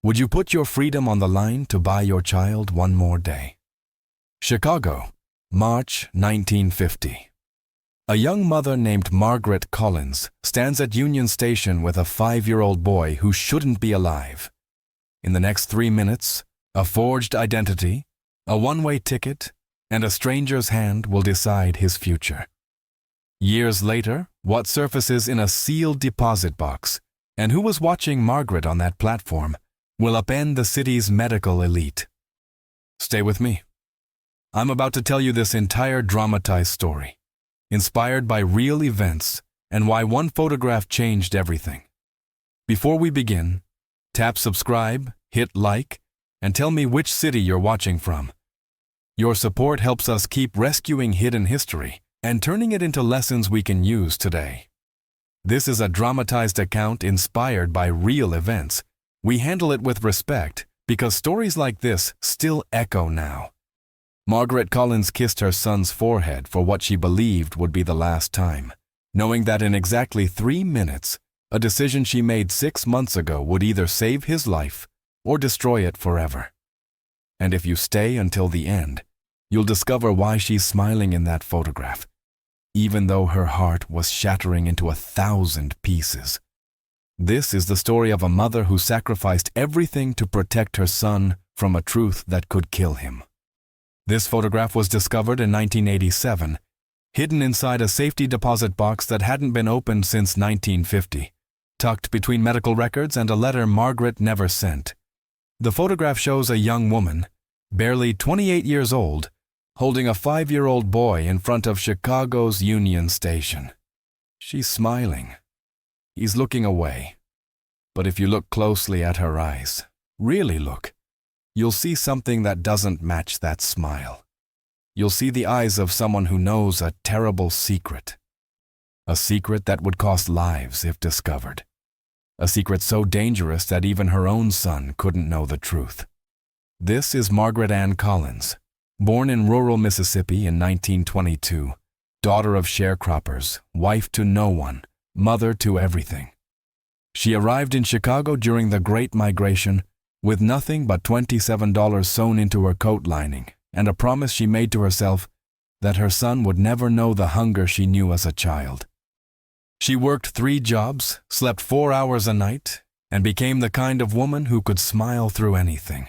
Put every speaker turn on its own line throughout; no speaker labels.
Would you put your freedom on the line to buy your child one more day? Chicago, March 1950. A young mother named Margaret Collins stands at Union Station with a 5-year-old boy who shouldn't be alive. In the next 3 minutes, a forged identity, a one-way ticket, and a stranger's hand will decide his future. Years later, what surfaces in a sealed deposit box, and who was watching Margaret on that platform, will upend the city's medical elite. Stay with me. I'm about to tell you this entire dramatized story, inspired by real events and why one photograph changed everything. Before we begin, tap subscribe, hit like, and tell me which city you're watching from. Your support helps us keep rescuing hidden history and turning it into lessons we can use today. This is a dramatized account inspired by real events. We handle it with respect because stories like this still echo now. Margaret Collins kissed her son's forehead for what she believed would be the last time, knowing that in exactly 3 minutes, a decision she made 6 months ago would either save his life or destroy it forever. And if you stay until the end, you'll discover why she's smiling in that photograph, even though her heart was shattering into 1,000 pieces. This is the story of a mother who sacrificed everything to protect her son from a truth that could kill him. This photograph was discovered in 1987, hidden inside a safety deposit box that hadn't been opened since 1950, tucked between medical records and a letter Margaret never sent. The photograph shows a young woman, barely 28 years old, holding a 5-year-old boy in front of Chicago's Union Station. She's smiling. He's looking away. But if you look closely at her eyes, really look, you'll see something that doesn't match that smile. You'll see the eyes of someone who knows a terrible secret. A secret that would cost lives if discovered. A secret so dangerous that even her own son couldn't know the truth. This is Margaret Ann Collins, born in rural Mississippi in 1922, daughter of sharecroppers, wife to no one, mother to everything. She arrived in Chicago during the Great Migration with nothing but $27 sewn into her coat lining and a promise she made to herself that her son would never know the hunger she knew as a child. She worked 3 jobs, slept 4 hours a night, and became the kind of woman who could smile through anything.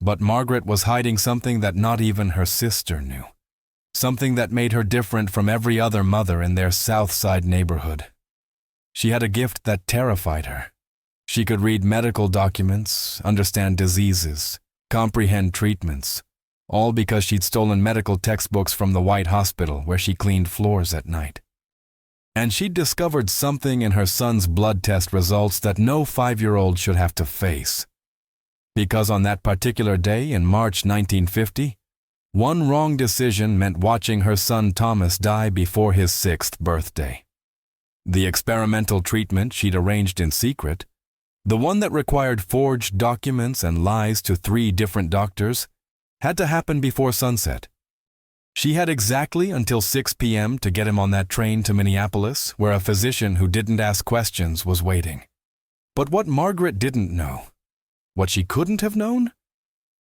But Margaret was hiding something that not even her sister knew. Something that made her different from every other mother in their South Side neighborhood. She had a gift that terrified her. She could read medical documents, understand diseases, comprehend treatments, all because she'd stolen medical textbooks from the White Hospital where she cleaned floors at night. And she'd discovered something in her son's blood test results that no 5-year-old should have to face. Because on that particular day in March 1950, one wrong decision meant watching her son Thomas die before his 6th birthday. The experimental treatment she'd arranged in secret, the one that required forged documents and lies to 3 different doctors, had to happen before sunset. She had exactly until 6 p.m. to get him on that train to Minneapolis, where a physician who didn't ask questions was waiting. But what Margaret didn't know, what she couldn't have known,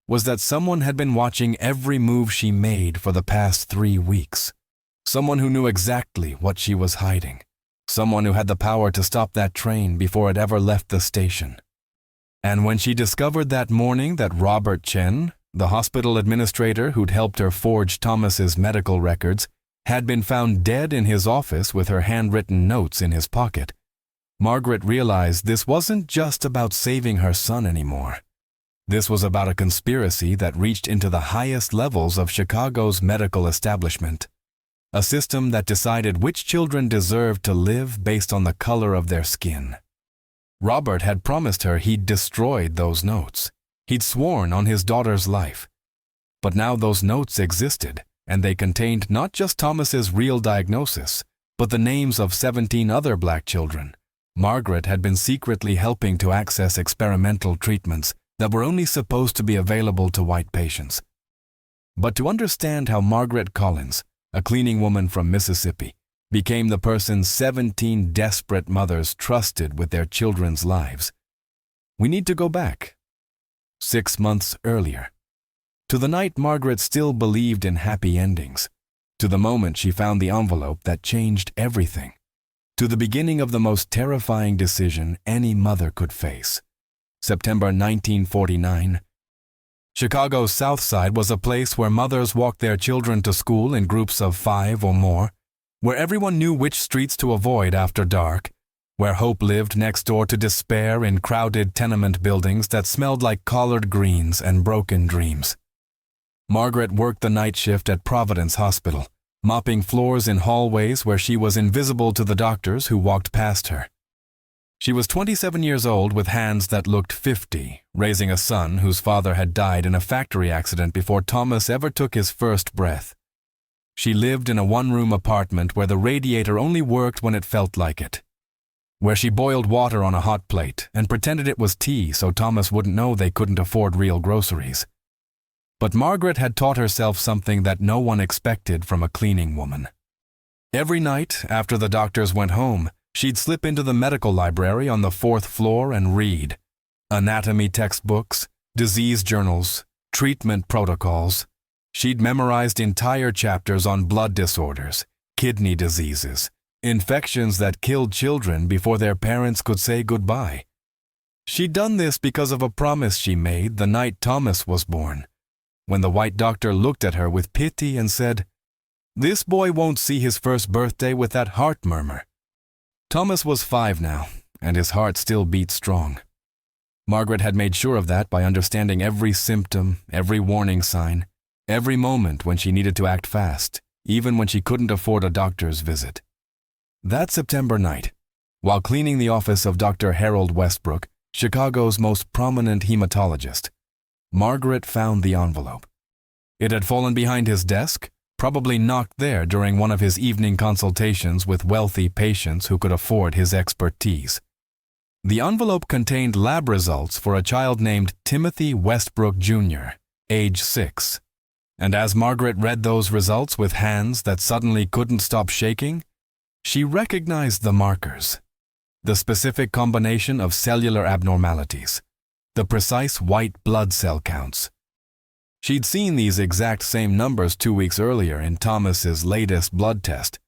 was that someone had been watching every move she made for the past 3 weeks. Someone who knew exactly what she was hiding. Someone who had the power to stop that train before it ever left the station. And when she discovered that morning that Robert Chen, the hospital administrator who'd helped her forge Thomas's medical records, had been found dead in his office with her handwritten notes in his pocket, Margaret realized this wasn't just about saving her son anymore. This was about a conspiracy that reached into the highest levels of Chicago's medical establishment. A system that decided which children deserved to live based on the color of their skin. Robert had promised her he'd destroyed those notes. He'd sworn on his daughter's life. But now those notes existed, and they contained not just Thomas's real diagnosis, but the names of 17 other black children. Margaret had been secretly helping to access experimental treatments that were only supposed to be available to white patients. But to understand how Margaret Collins, a cleaning woman from Mississippi, became the person 17 desperate mothers trusted with their children's lives, we need to go back 6 months earlier. To the night Margaret still believed in happy endings. To the moment she found the envelope that changed everything. To the beginning of the most terrifying decision any mother could face. September 1949. Chicago's South Side was a place where mothers walked their children to school in groups of 5 or more, where everyone knew which streets to avoid after dark, where hope lived next door to despair in crowded tenement buildings that smelled like collard greens and broken dreams. Margaret worked the night shift at Providence Hospital, mopping floors in hallways where she was invisible to the doctors who walked past her. She was 27 years old with hands that looked 50, raising a son whose father had died in a factory accident before Thomas ever took his first breath. She lived in a one-room apartment where the radiator only worked when it felt like it, where she boiled water on a hot plate and pretended it was tea so Thomas wouldn't know they couldn't afford real groceries. But Margaret had taught herself something that no one expected from a cleaning woman. Every night, after the doctors went home, she'd slip into the medical library on the 4th floor and read anatomy textbooks, disease journals, treatment protocols. She'd memorized entire chapters on blood disorders, kidney diseases, infections that killed children before their parents could say goodbye. She'd done this because of a promise she made the night Thomas was born, when the white doctor looked at her with pity and said, "This boy won't see his first birthday with that heart murmur." Thomas was 5 now, and his heart still beat strong. Margaret had made sure of that by understanding every symptom, every warning sign, every moment when she needed to act fast, even when she couldn't afford a doctor's visit. That September night, while cleaning the office of Dr. Harold Westbrook, Chicago's most prominent hematologist, Margaret found the envelope. It had fallen behind his desk, probably knocked there during one of his evening consultations with wealthy patients who could afford his expertise. The envelope contained lab results for a child named Timothy Westbrook Jr., age 6. And as Margaret read those results with hands that suddenly couldn't stop shaking, she recognized the markers, the specific combination of cellular abnormalities, the precise white blood cell counts. She'd seen these exact same numbers 2 weeks earlier in Thomas's latest blood test,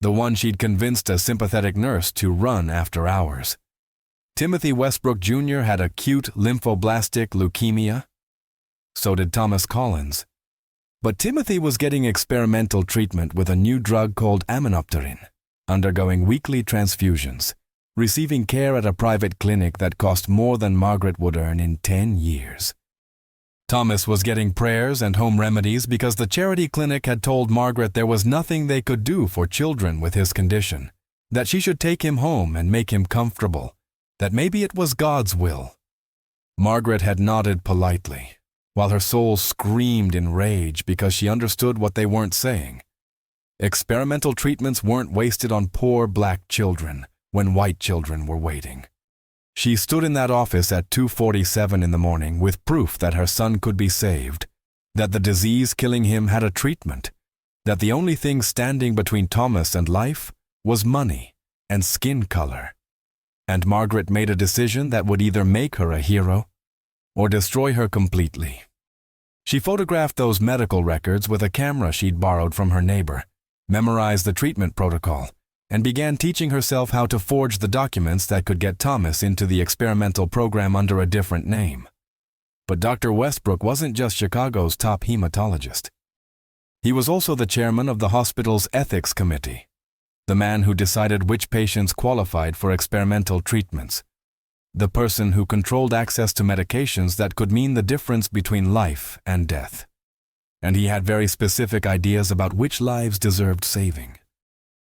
the one she'd convinced a sympathetic nurse to run after hours. Timothy Westbrook Jr. had acute lymphoblastic leukemia. So did Thomas Collins. But Timothy was getting experimental treatment with a new drug called aminopterin, undergoing weekly transfusions, receiving care at a private clinic that cost more than Margaret would earn in 10 years. Thomas was getting prayers and home remedies because the charity clinic had told Margaret there was nothing they could do for children with his condition, that she should take him home and make him comfortable, that maybe it was God's will. Margaret had nodded politely, while her soul screamed in rage because she understood what they weren't saying. Experimental treatments weren't wasted on poor black children when white children were waiting. She stood in that office at 2:47 in the morning with proof that her son could be saved, that the disease killing him had a treatment, that the only thing standing between Thomas and life was money and skin color. And Margaret made a decision that would either make her a hero or destroy her completely. She photographed those medical records with a camera she'd borrowed from her neighbor, memorized the treatment protocol, and began teaching herself how to forge the documents that could get Thomas into the experimental program under a different name. But Dr. Westbrook wasn't just Chicago's top hematologist. He was also the chairman of the hospital's ethics committee, the man who decided which patients qualified for experimental treatments, the person who controlled access to medications that could mean the difference between life and death. And he had very specific ideas about which lives deserved saving.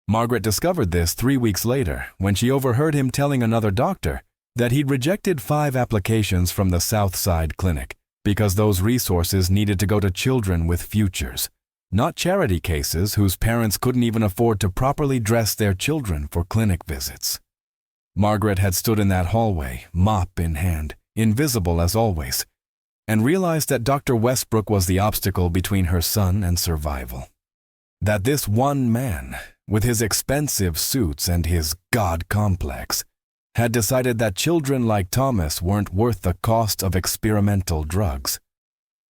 Margaret discovered this 3 weeks later when she overheard him telling another doctor that he'd rejected 5 applications from the South Side Clinic because those resources needed to go to children with futures, not charity cases whose parents couldn't even afford to properly dress their children for clinic visits. Margaret had stood in that hallway, mop in hand, invisible as always, and realized that Dr. Westbrook was the obstacle between her son and survival. That this one man, with his expensive suits and his God complex, had decided that children like Thomas weren't worth the cost of experimental drugs.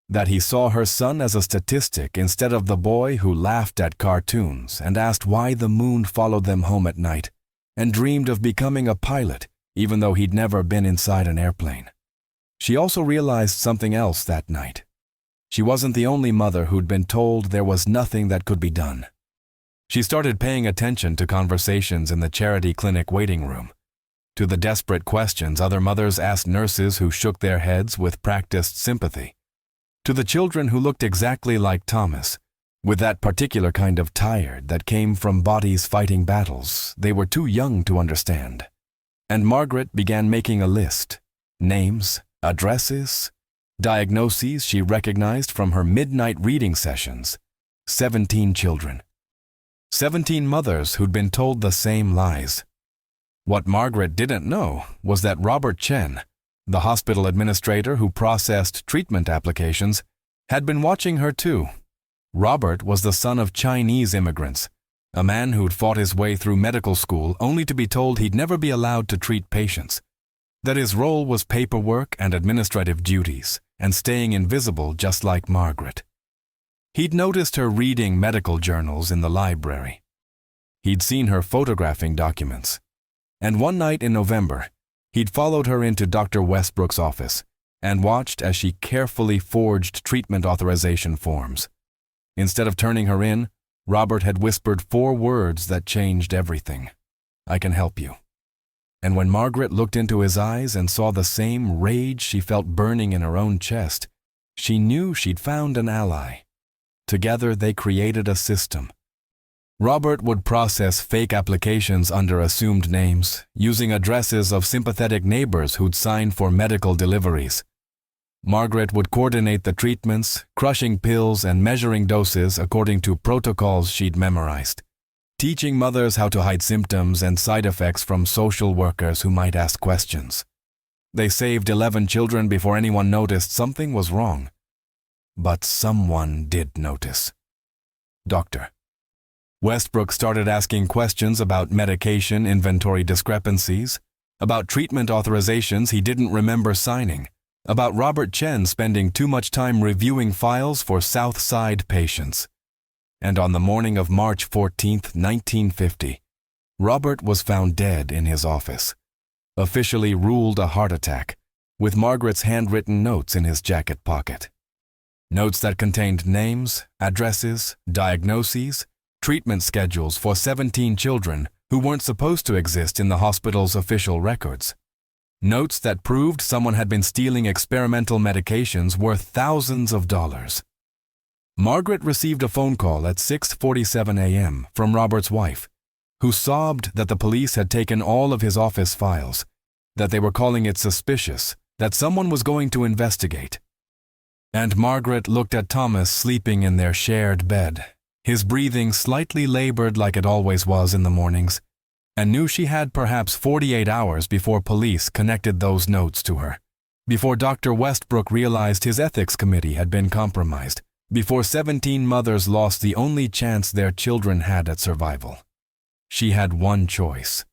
That he saw her son as a statistic instead of the boy who laughed at cartoons and asked why the moon followed them home at night, and dreamed of becoming a pilot even though he'd never been inside an airplane. She also realized something else that night. She wasn't the only mother who'd been told there was nothing that could be done. She started paying attention to conversations in the charity clinic waiting room, to the desperate questions other mothers asked nurses who shook their heads with practiced sympathy, to the children who looked exactly like Thomas, with that particular kind of tired that came from bodies fighting battles they were too young to understand. And Margaret began making a list: names, addresses, diagnoses she recognized from her midnight reading sessions. 17 children. 17 mothers who'd been told the same lies. What Margaret didn't know was that Robert Chen, the hospital administrator who processed treatment applications, had been watching her too. Robert was the son of Chinese immigrants, a man who'd fought his way through medical school only to be told he'd never be allowed to treat patients, that his role was paperwork and administrative duties, and staying invisible just like Margaret. He'd noticed her reading medical journals in the library. He'd seen her photographing documents. And one night in November, he'd followed her into Dr. Westbrook's office and watched as she carefully forged treatment authorization forms. Instead of turning her in, Robert had whispered 4 words that changed everything. "I can help you." And when Margaret looked into his eyes and saw the same rage she felt burning in her own chest, she knew she'd found an ally. Together they created a system. Robert would process fake applications under assumed names, using addresses of sympathetic neighbors who'd signed for medical deliveries. Margaret would coordinate the treatments, crushing pills and measuring doses according to protocols she'd memorized, teaching mothers how to hide symptoms and side effects from social workers who might ask questions. They saved 11 children before anyone noticed something was wrong. But someone did notice. Dr. Westbrook started asking questions about medication inventory discrepancies, about treatment authorizations he didn't remember signing, about Robert Chen spending too much time reviewing files for South Side patients. And on the morning of March 14, 1950, Robert was found dead in his office, officially ruled a heart attack, with Margaret's handwritten notes in his jacket pocket. Notes that contained names, addresses, diagnoses, treatment schedules for 17 children who weren't supposed to exist in the hospital's official records. Notes that proved someone had been stealing experimental medications worth thousands of dollars. Margaret received a phone call at 6:47 a.m. from Robert's wife, who sobbed that the police had taken all of his office files, that they were calling it suspicious, that someone was going to investigate. And Margaret looked at Thomas sleeping in their shared bed, his breathing slightly labored like it always was in the mornings, and knew she had perhaps 48 hours before police connected those notes to her, before Dr. Westbrook realized his ethics committee had been compromised, before 17 mothers lost the only chance their children had at survival. She had one choice: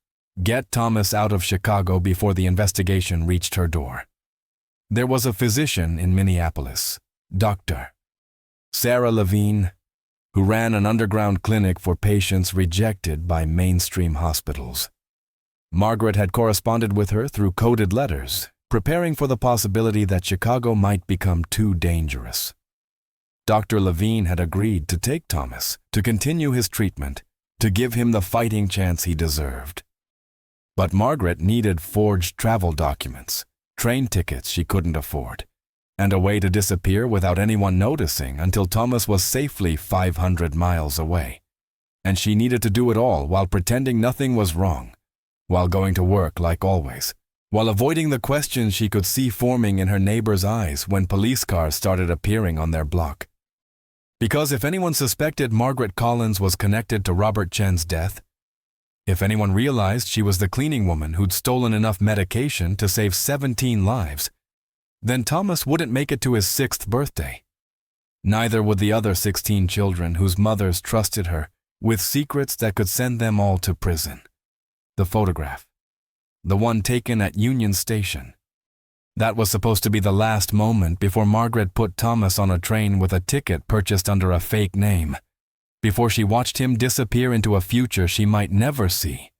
get Thomas out of Chicago before the investigation reached her door. There was a physician in Minneapolis, Dr. Sarah Levine, who ran an underground clinic for patients rejected by mainstream hospitals. Margaret had corresponded with her through coded letters, preparing for the possibility that Chicago might become too dangerous. Dr. Levine had agreed to take Thomas, to continue his treatment, to give him the fighting chance he deserved. But Margaret needed forged travel documents, train tickets she couldn't afford, and a way to disappear without anyone noticing until Thomas was safely 500 miles away. And she needed to do it all while pretending nothing was wrong, while going to work like always, while avoiding the questions she could see forming in her neighbors' eyes when police cars started appearing on their block. Because if anyone suspected Margaret Collins was connected to Robert Chen's death, if anyone realized she was the cleaning woman who'd stolen enough medication to save 17 lives, then Thomas wouldn't make it to his 6th birthday. Neither would the other 16 children whose mothers trusted her with secrets that could send them all to prison. The photograph. the one taken at Union Station. That was supposed to be the last moment before Margaret put Thomas on a train with a ticket purchased under a fake name, before she watched him disappear into a future she might never see,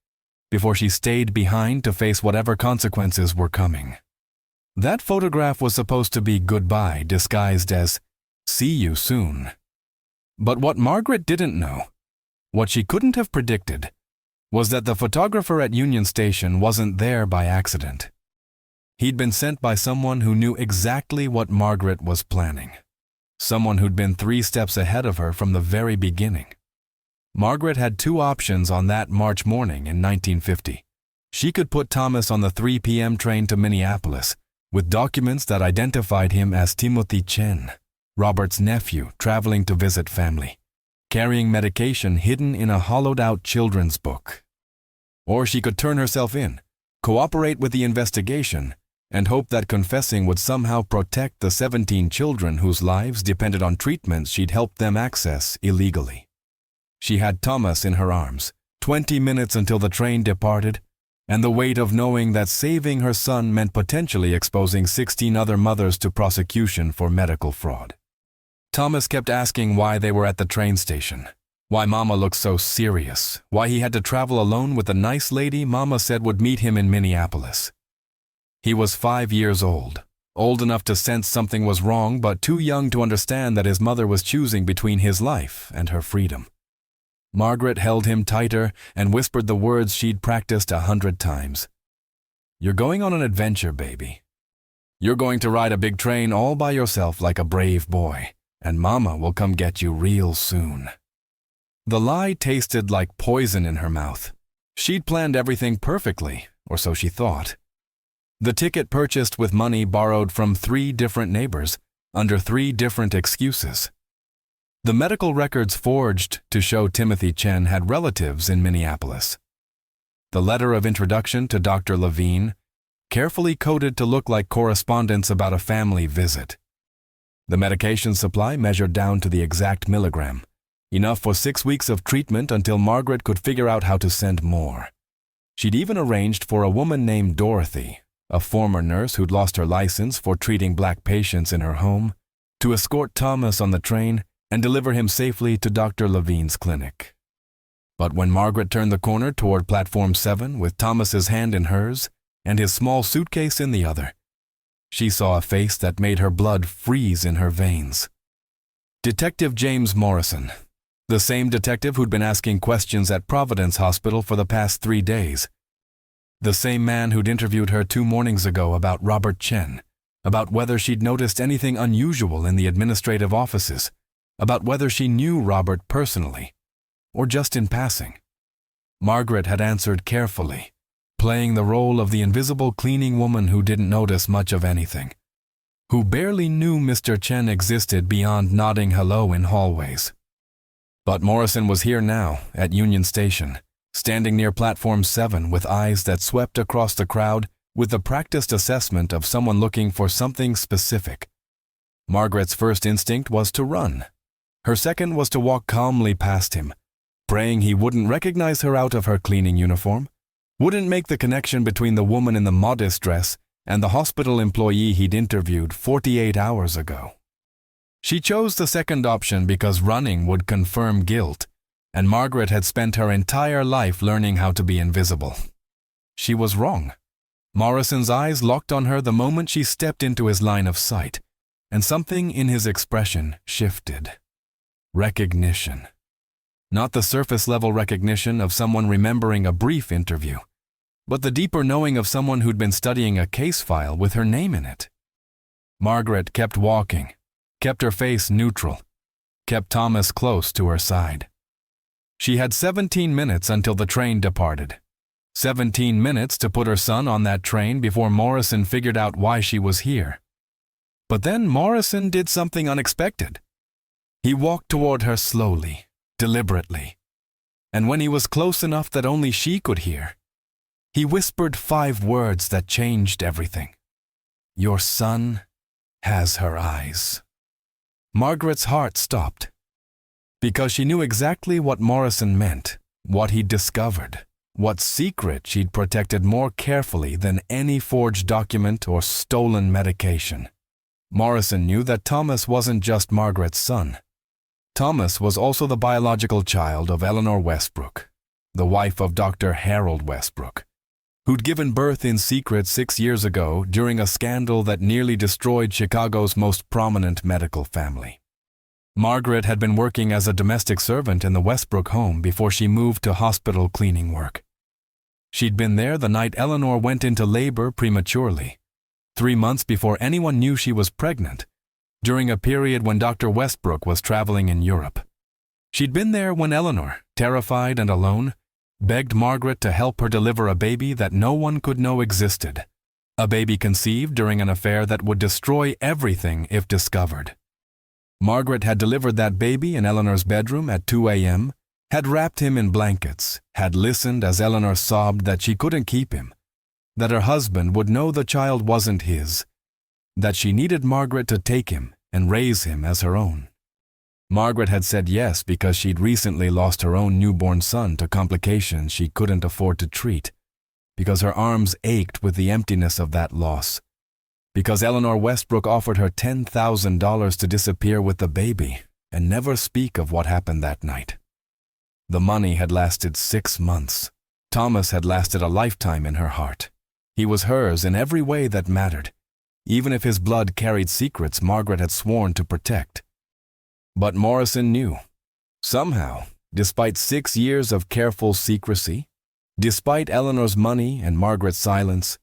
before she stayed behind to face whatever consequences were coming. That photograph was supposed to be goodbye disguised as see you soon. But what Margaret didn't know, what she couldn't have predicted, was that the photographer at Union Station wasn't there by accident. He'd been sent by someone who knew exactly what Margaret was planning. Someone who'd been 3 steps ahead of her from the very beginning. Margaret had 2 options on that March morning in 1950. She could put Thomas on the 3 p.m. train to Minneapolis with documents that identified him as Timothy Chen, Robert's nephew traveling to visit family, carrying medication hidden in a hollowed-out children's book. Or she could turn herself in, cooperate with the investigation, and hope that confessing would somehow protect the 17 children whose lives depended on treatments she'd helped them access illegally. She had Thomas in her arms, 20 minutes until the train departed, and the weight of knowing that saving her son meant potentially exposing 16 other mothers to prosecution for medical fraud. Thomas kept asking why they were at the train station, why Mama looked so serious, why he had to travel alone with a nice lady Mama said would meet him in Minneapolis. He was 5 years old enough to sense something was wrong but too young to understand that his mother was choosing between his life and her freedom. Margaret held him tighter and whispered the words she'd practiced 100 times. "You're going on an adventure, baby. You're going to ride a big train all by yourself like a brave boy, and Mama will come get you real soon." The lie tasted like poison in her mouth. She'd planned everything perfectly, or so she thought. The ticket purchased with money borrowed from 3 different neighbors, under 3 different excuses. The medical records forged to show Timothy Chen had relatives in Minneapolis. The letter of introduction to Dr. Levine, carefully coded to look like correspondence about a family visit. The medication supply measured down to the exact milligram, enough for 6 weeks of treatment until Margaret could figure out how to send more. She'd even arranged for a woman named Dorothy, a former nurse who'd lost her license for treating black patients in her home, to escort Thomas on the train and deliver him safely to Dr. Levine's clinic. But when Margaret turned the corner toward Platform 7 with Thomas's hand in hers and his small suitcase in the other, she saw a face that made her blood freeze in her veins. Detective James Morrison, the same detective who'd been asking questions at Providence Hospital for the past 3 days. The same man who'd interviewed her 2 mornings ago about Robert Chen, about whether she'd noticed anything unusual in the administrative offices, about whether she knew Robert personally, or just in passing. Margaret had answered carefully, playing the role of the invisible cleaning woman who didn't notice much of anything, who barely knew Mr. Chen existed beyond nodding hello in hallways. But Morrison was here now, at Union Station, standing near Platform 7 with eyes that swept across the crowd with the practiced assessment of someone looking for something specific. Margaret's first instinct was to run. Her second was to walk calmly past him, praying he wouldn't recognize her out of her cleaning uniform, wouldn't make the connection between the woman in the modest dress and the hospital employee he'd interviewed 48 hours ago. She chose the second option because running would confirm guilt, and Margaret had spent her entire life learning how to be invisible. She was wrong. Morrison's eyes locked on her the moment she stepped into his line of sight, and something in his expression shifted. Recognition. Not the surface-level recognition of someone remembering a brief interview, but the deeper knowing of someone who'd been studying a case file with her name in it. Margaret kept walking, kept her face neutral, kept Thomas close to her side. She had 17 minutes until the train departed. 17 minutes to put her son on that train before Morrison figured out why she was here. But then Morrison did something unexpected. He walked toward her slowly, deliberately, and when he was close enough that only she could hear, he whispered 5 words that changed everything. "Your son has her eyes." Margaret's heart stopped, because she knew exactly what Morrison meant, what he'd discovered, what secret she'd protected more carefully than any forged document or stolen medication. Morrison knew that Thomas wasn't just Margaret's son. Thomas was also the biological child of Eleanor Westbrook, the wife of Dr. Harold Westbrook, who'd given birth in secret 6 years ago during a scandal that nearly destroyed Chicago's most prominent medical family. Margaret had been working as a domestic servant in the Westbrook home before she moved to hospital cleaning work. She'd been there the night Eleanor went into labor prematurely, 3 months before anyone knew she was pregnant, during a period when Dr. Westbrook was traveling in Europe. She'd been there when Eleanor, terrified and alone, begged Margaret to help her deliver a baby that no one could know existed, a baby conceived during an affair that would destroy everything if discovered. Margaret had delivered that baby in Eleanor's bedroom at 2 a.m., had wrapped him in blankets, had listened as Eleanor sobbed that she couldn't keep him, that her husband would know the child wasn't his, that she needed Margaret to take him and raise him as her own. Margaret had said yes because she'd recently lost her own newborn son to complications she couldn't afford to treat, because her arms ached with the emptiness of that loss, because Eleanor Westbrook offered her $10,000 to disappear with the baby and never speak of what happened that night. The money had lasted 6 months. Thomas had lasted a lifetime in her heart. He was hers in every way that mattered, even if his blood carried secrets Margaret had sworn to protect. But Morrison knew. Somehow, despite 6 years of careful secrecy, despite Eleanor's money and Margaret's silence,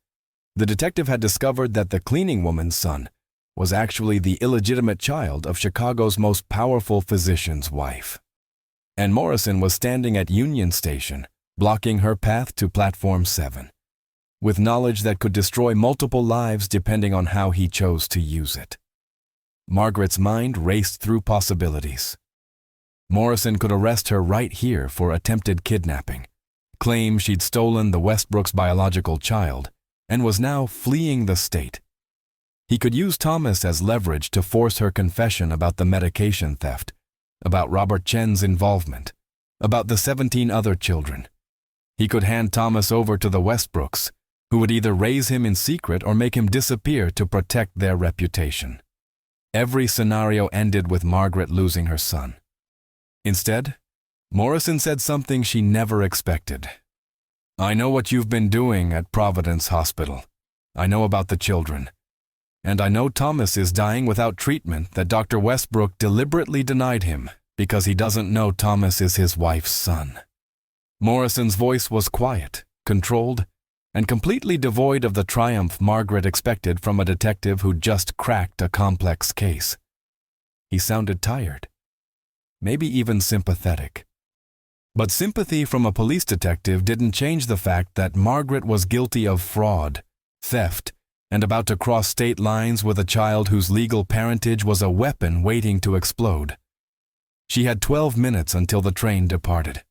the detective had discovered that the cleaning woman's son was actually the illegitimate child of Chicago's most powerful physician's wife. And Morrison was standing at Union Station, blocking her path to Platform 7, with knowledge that could destroy multiple lives depending on how he chose to use it. Margaret's mind raced through possibilities. Morrison could arrest her right here for attempted kidnapping, claim she'd stolen the Westbrooks' biological child, and was now fleeing the state. He could use Thomas as leverage to force her confession about the medication theft, about Robert Chen's involvement, about the 17 other children. He could hand Thomas over to the Westbrooks, who would either raise him in secret or make him disappear to protect their reputation. Every scenario ended with Margaret losing her son. Instead, Morrison said something she never expected. "I know what you've been doing at Providence Hospital. I know about the children. And I know Thomas is dying without treatment that Dr. Westbrook deliberately denied him because he doesn't know Thomas is his wife's son." Morrison's voice was quiet, controlled, and completely devoid of the triumph Margaret expected from a detective who'd just cracked a complex case. He sounded tired, maybe even sympathetic. But sympathy from a police detective didn't change the fact that Margaret was guilty of fraud, theft, and about to cross state lines with a child whose legal parentage was a weapon waiting to explode. She had 12 minutes until the train departed.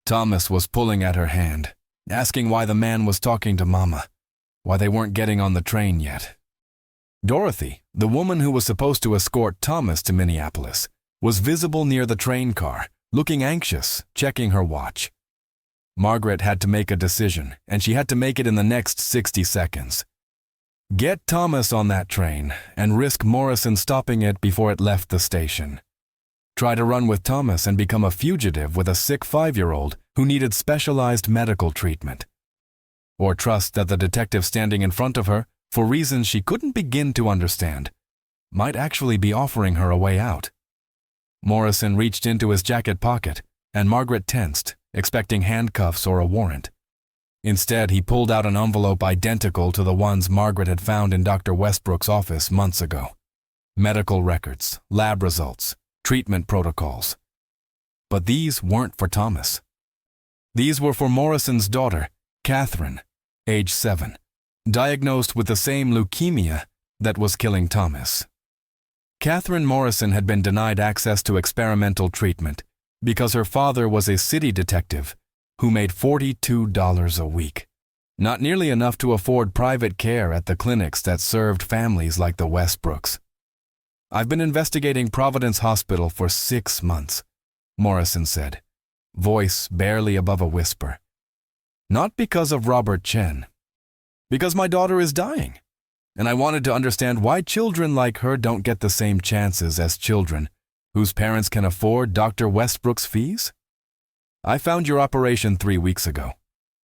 Thomas was pulling at her hand, asking why the man was talking to Mama, why they weren't getting on the train yet. Dorothy, the woman who was supposed to escort Thomas to Minneapolis, was visible near the train car, looking anxious, checking her watch. Margaret had to make a decision, and she had to make it in the next 60 seconds. Get Thomas on that train and risk Morrison stopping it before it left the station. Try to run with Thomas and become a fugitive with a sick 5-year-old who needed specialized medical treatment. Or trust that the detective standing in front of her, for reasons she couldn't begin to understand, might actually be offering her a way out. Morrison reached into his jacket pocket, and Margaret tensed, expecting handcuffs or a warrant. Instead, he pulled out an envelope identical to the ones Margaret had found in Dr. Westbrook's office months ago. Medical records, lab results, treatment protocols. But these weren't for Thomas. These were for Morrison's daughter, Catherine, age 7, diagnosed with the same leukemia that was killing Thomas. Catherine Morrison had been denied access to experimental treatment because her father was a city detective who made $42 a week, not nearly enough to afford private care at the clinics that served families like the Westbrooks. "I've been investigating Providence Hospital for 6 months, Morrison said, voice barely above a whisper. Not because of Robert Chen. Because my daughter is dying. And I wanted to understand why children like her don't get the same chances as children whose parents can afford Dr. Westbrook's fees. I found your operation 3 weeks ago.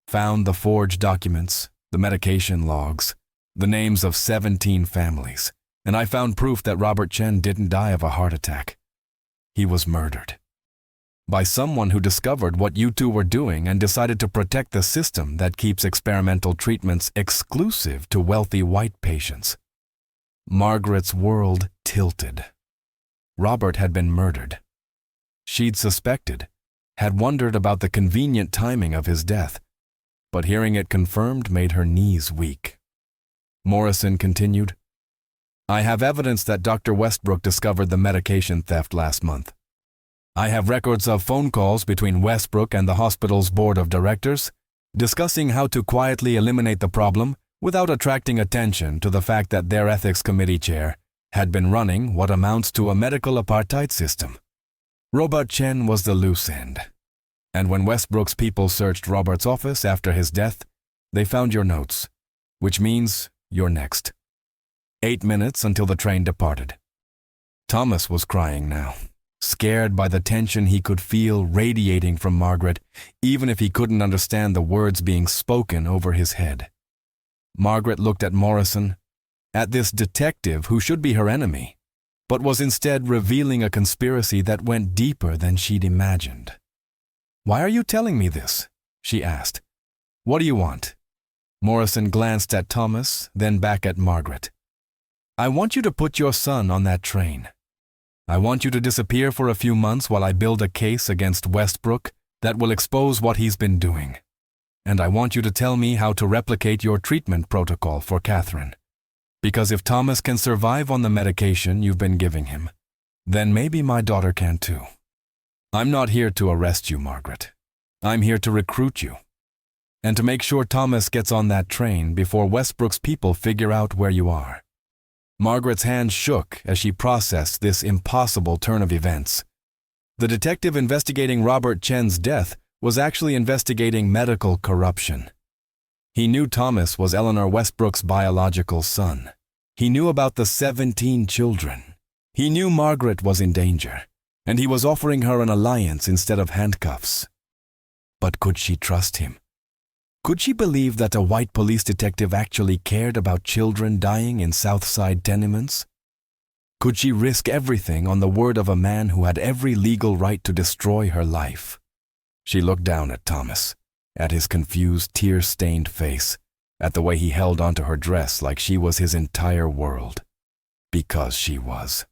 Found the forged documents, the medication logs, the names of 17 families, and I found proof that Robert Chen didn't die of a heart attack. He was murdered. By someone who discovered what you two were doing and decided to protect the system that keeps experimental treatments exclusive to wealthy white patients. Margaret's world tilted. Robert had been murdered. She'd suspected, had wondered about the convenient timing of his death, but hearing it confirmed made her knees weak. Morrison continued, I have evidence that Dr. Westbrook discovered the medication theft last month. I have records of phone calls between Westbrook and the hospital's board of directors discussing how to quietly eliminate the problem without attracting attention to the fact that their ethics committee chair had been running what amounts to a medical apartheid system. Robert Chen was the loose end. And when Westbrook's people searched Robert's office after his death, they found your notes, which means you're next. 8 minutes until the train departed. Thomas was crying now, scared by the tension he could feel radiating from Margaret, even if he couldn't understand the words being spoken over his head. Margaret looked at Morrison, at this detective who should be her enemy, but was instead revealing a conspiracy that went deeper than she'd imagined. Why are you telling me this? She asked. What do you want? Morrison glanced at Thomas, then back at Margaret. I want you to put your son on that train. I want you to disappear for a few months while I build a case against Westbrook that will expose what he's been doing. And I want you to tell me how to replicate your treatment protocol for Catherine. Because if Thomas can survive on the medication you've been giving him, then maybe my daughter can too. I'm not here to arrest you, Margaret. I'm here to recruit you. And to make sure Thomas gets on that train before Westbrook's people figure out where you are. Margaret's hand shook as she processed this impossible turn of events. The detective investigating Robert Chen's death was actually investigating medical corruption. He knew Thomas was Eleanor Westbrook's biological son. He knew about the 17 children. He knew Margaret was in danger, and he was offering her an alliance instead of handcuffs. But could she trust him? Could she believe that a white police detective actually cared about children dying in Southside tenements? Could she risk everything on the word of a man who had every legal right to destroy her life? She looked down at Thomas, at his confused, tear-stained face, at the way he held onto her dress like she was his entire world. Because she was.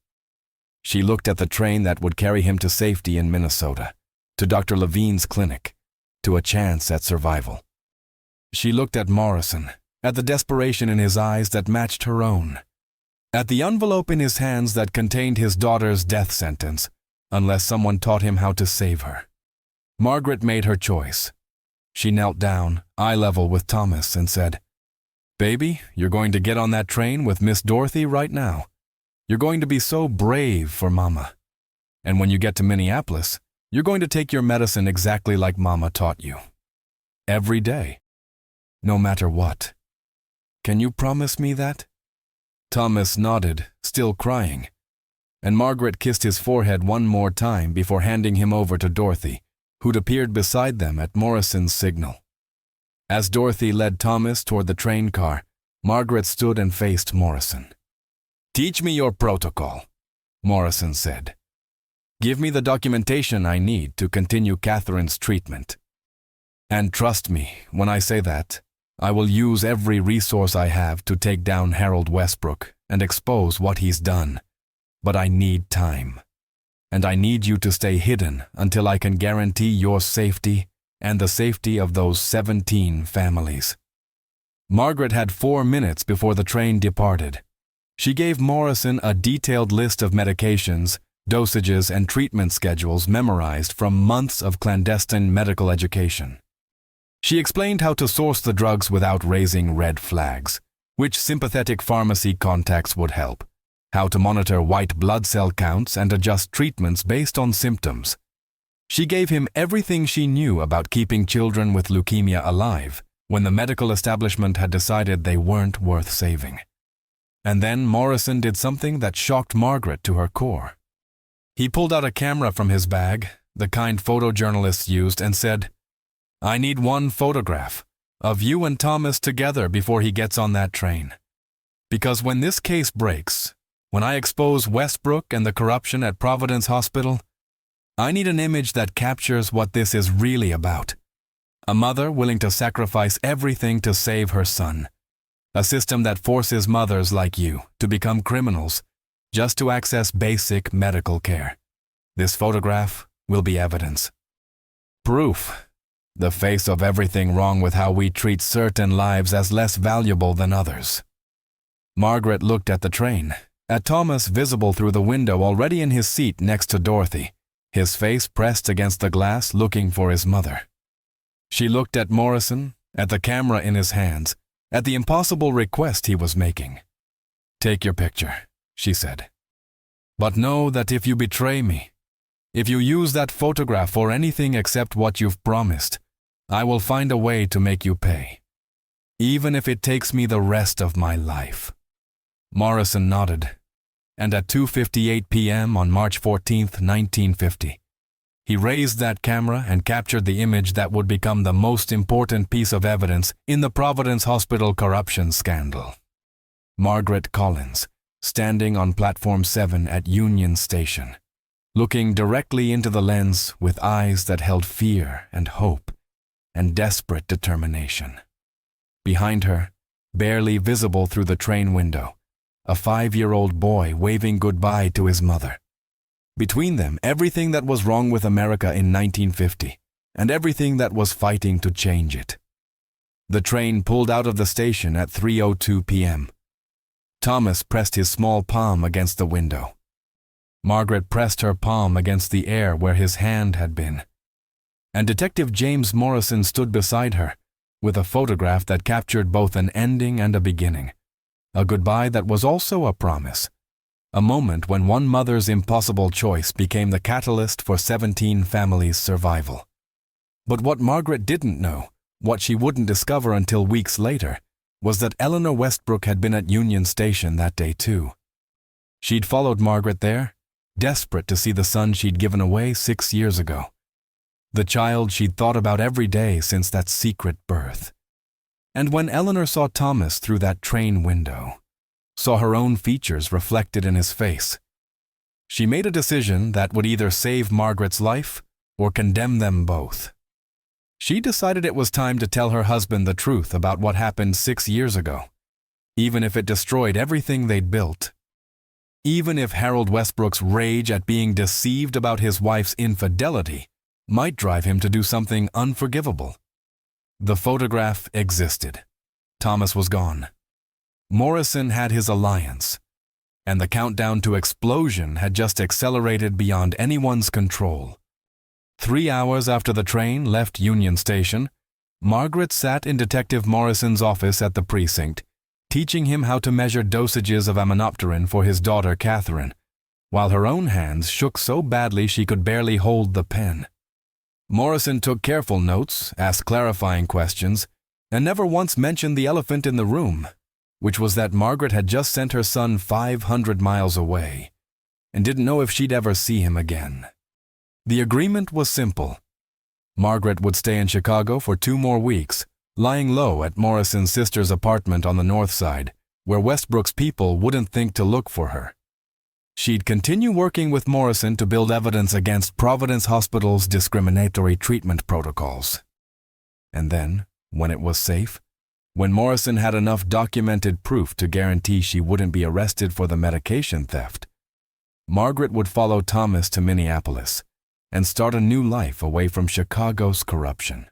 She looked at the train that would carry him to safety in Minnesota, to Dr. Levine's clinic, to a chance at survival. She looked at Morrison, at the desperation in his eyes that matched her own, at the envelope in his hands that contained his daughter's death sentence, unless someone taught him how to save her. Margaret made her choice. She knelt down, eye level with Thomas, and said, Baby, you're going to get on that train with Miss Dorothy right now. You're going to be so brave for Mama. And when you get to Minneapolis, you're going to take your medicine exactly like Mama taught you. Every day. No matter what. Can you promise me that? Thomas nodded, still crying, and Margaret kissed his forehead one more time before handing him over to Dorothy, who'd appeared beside them at Morrison's signal. As Dorothy led Thomas toward the train car, Margaret stood and faced Morrison. Teach me your protocol, Morrison said. Give me the documentation I need to continue Catherine's treatment. And trust me when I say that, I will use every resource I have to take down Harold Westbrook and expose what he's done. But I need time. And I need you to stay hidden until I can guarantee your safety and the safety of those 17 families. Margaret had 4 minutes before the train departed. She gave Morrison a detailed list of medications, dosages, and treatment schedules memorized from months of clandestine medical education. She explained how to source the drugs without raising red flags, which sympathetic pharmacy contacts would help, how to monitor white blood cell counts and adjust treatments based on symptoms. She gave him everything she knew about keeping children with leukemia alive when the medical establishment had decided they weren't worth saving. And then Morrison did something that shocked Margaret to her core. He pulled out a camera from his bag, the kind photojournalists used, and said, "I need one photograph of you and Thomas together before he gets on that train. Because when this case breaks, when I expose Westbrook and the corruption at Providence Hospital, I need an image that captures what this is really about. A mother willing to sacrifice everything to save her son. A system that forces mothers like you to become criminals just to access basic medical care. This photograph will be evidence. Proof. The face of everything wrong with how we treat certain lives as less valuable than others." Margaret looked at the train, at Thomas visible through the window already in his seat next to Dorothy, his face pressed against the glass looking for his mother. She looked at Morrison, at the camera in his hands, at the impossible request he was making. "Take your picture," she said. "But know that if you betray me, if you use that photograph for anything except what you've promised, I will find a way to make you pay, even if it takes me the rest of my life." Morrison nodded, and at 2:58 p.m. on March 14, 1950, he raised that camera and captured the image that would become the most important piece of evidence in the Providence Hospital corruption scandal. Margaret Collins, standing on Platform 7 at Union Station, looking directly into the lens with eyes that held fear and hope and desperate determination. Behind her, barely visible through the train window, a 5-year-old boy waving goodbye to his mother. Between them, everything that was wrong with America in 1950, and everything that was fighting to change it. The train pulled out of the station at 3:02 p.m. Thomas pressed his small palm against the window. Margaret pressed her palm against the air where his hand had been. And Detective James Morrison stood beside her, with a photograph that captured both an ending and a beginning, a goodbye that was also a promise. A moment when one mother's impossible choice became the catalyst for 17 families' survival. But what Margaret didn't know, what she wouldn't discover until weeks later, was that Eleanor Westbrook had been at Union Station that day too. She'd followed Margaret there, desperate to see the son she'd given away 6 years ago. The child she'd thought about every day since that secret birth. And when Eleanor saw Thomas through that train window, saw her own features reflected in his face, she made a decision that would either save Margaret's life or condemn them both. She decided it was time to tell her husband the truth about what happened 6 years ago, even if it destroyed everything they'd built. Even if Harold Westbrook's rage at being deceived about his wife's infidelity might drive him to do something unforgivable. The photograph existed. Thomas was gone. Morrison had his alliance, and the countdown to explosion had just accelerated beyond anyone's control. 3 hours after the train left Union Station, Margaret sat in Detective Morrison's office at the precinct, teaching him how to measure dosages of aminopterin for his daughter Catherine, while her own hands shook so badly she could barely hold the pen. Morrison took careful notes, asked clarifying questions, and never once mentioned the elephant in the room, which was that Margaret had just sent her son 500 miles away, and didn't know if she'd ever see him again. The agreement was simple. Margaret would stay in Chicago for 2 more weeks, lying low at Morrison's sister's apartment on the north side, where Westbrook's people wouldn't think to look for her. She'd continue working with Morrison to build evidence against Providence Hospital's discriminatory treatment protocols. And then, when it was safe, when Morrison had enough documented proof to guarantee she wouldn't be arrested for the medication theft, Margaret would follow Thomas to Minneapolis and start a new life away from Chicago's corruption.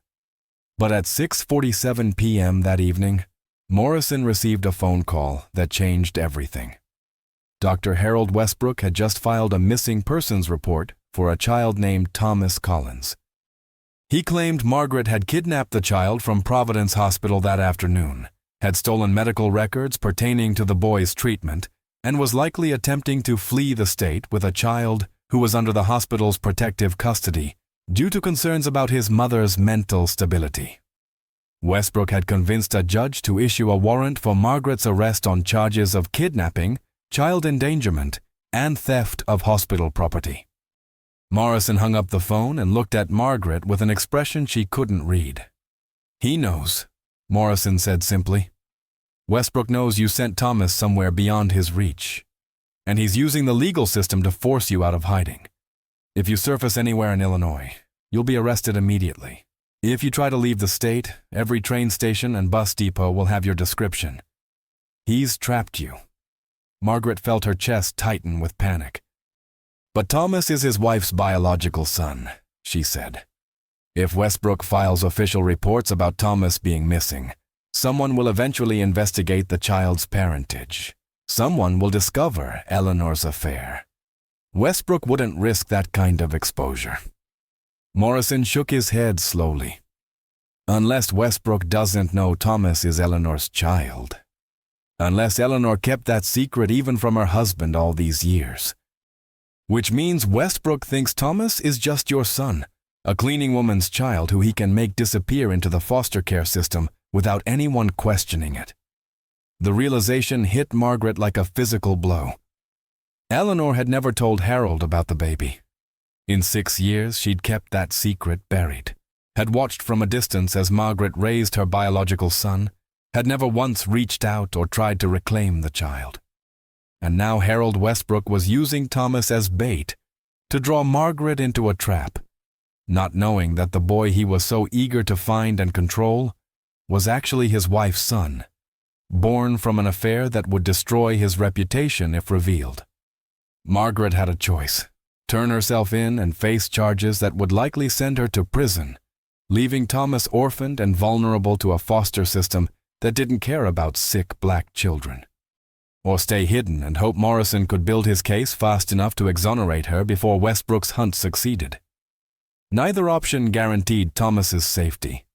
But at 6:47 p.m. that evening, Morrison received a phone call that changed everything. Dr. Harold Westbrook had just filed a missing persons report for a child named Thomas Collins. He claimed Margaret had kidnapped the child from Providence Hospital that afternoon, had stolen medical records pertaining to the boy's treatment, and was likely attempting to flee the state with a child who was under the hospital's protective custody due to concerns about his mother's mental stability. Westbrook had convinced a judge to issue a warrant for Margaret's arrest on charges of kidnapping, child endangerment, and theft of hospital property. Morrison hung up the phone and looked at Margaret with an expression she couldn't read. "He knows," Morrison said simply. "Westbrook knows you sent Thomas somewhere beyond his reach, and he's using the legal system to force you out of hiding. If you surface anywhere in Illinois, you'll be arrested immediately. If you try to leave the state, every train station and bus depot will have your description. He's trapped you." Margaret felt her chest tighten with panic. "But Thomas is his wife's biological son," she said. "If Westbrook files official reports about Thomas being missing, someone will eventually investigate the child's parentage. Someone will discover Eleanor's affair. Westbrook wouldn't risk that kind of exposure." Morrison shook his head slowly. "Unless Westbrook doesn't know Thomas is Eleanor's child. Unless Eleanor kept that secret even from her husband all these years. Which means Westbrook thinks Thomas is just your son, a cleaning woman's child who he can make disappear into the foster care system without anyone questioning it." The realization hit Margaret like a physical blow. Eleanor had never told Harold about the baby. In 6 years, she'd kept that secret buried, had watched from a distance as Margaret raised her biological son, had never once reached out or tried to reclaim the child. And now Harold Westbrook was using Thomas as bait to draw Margaret into a trap, not knowing that the boy he was so eager to find and control was actually his wife's son, born from an affair that would destroy his reputation if revealed. Margaret had a choice: turn herself in and face charges that would likely send her to prison, leaving Thomas orphaned and vulnerable to a foster system that didn't care about sick black children. Or stay hidden and hope Morrison could build his case fast enough to exonerate her before Westbrook's hunt succeeded. Neither option guaranteed Thomas's safety.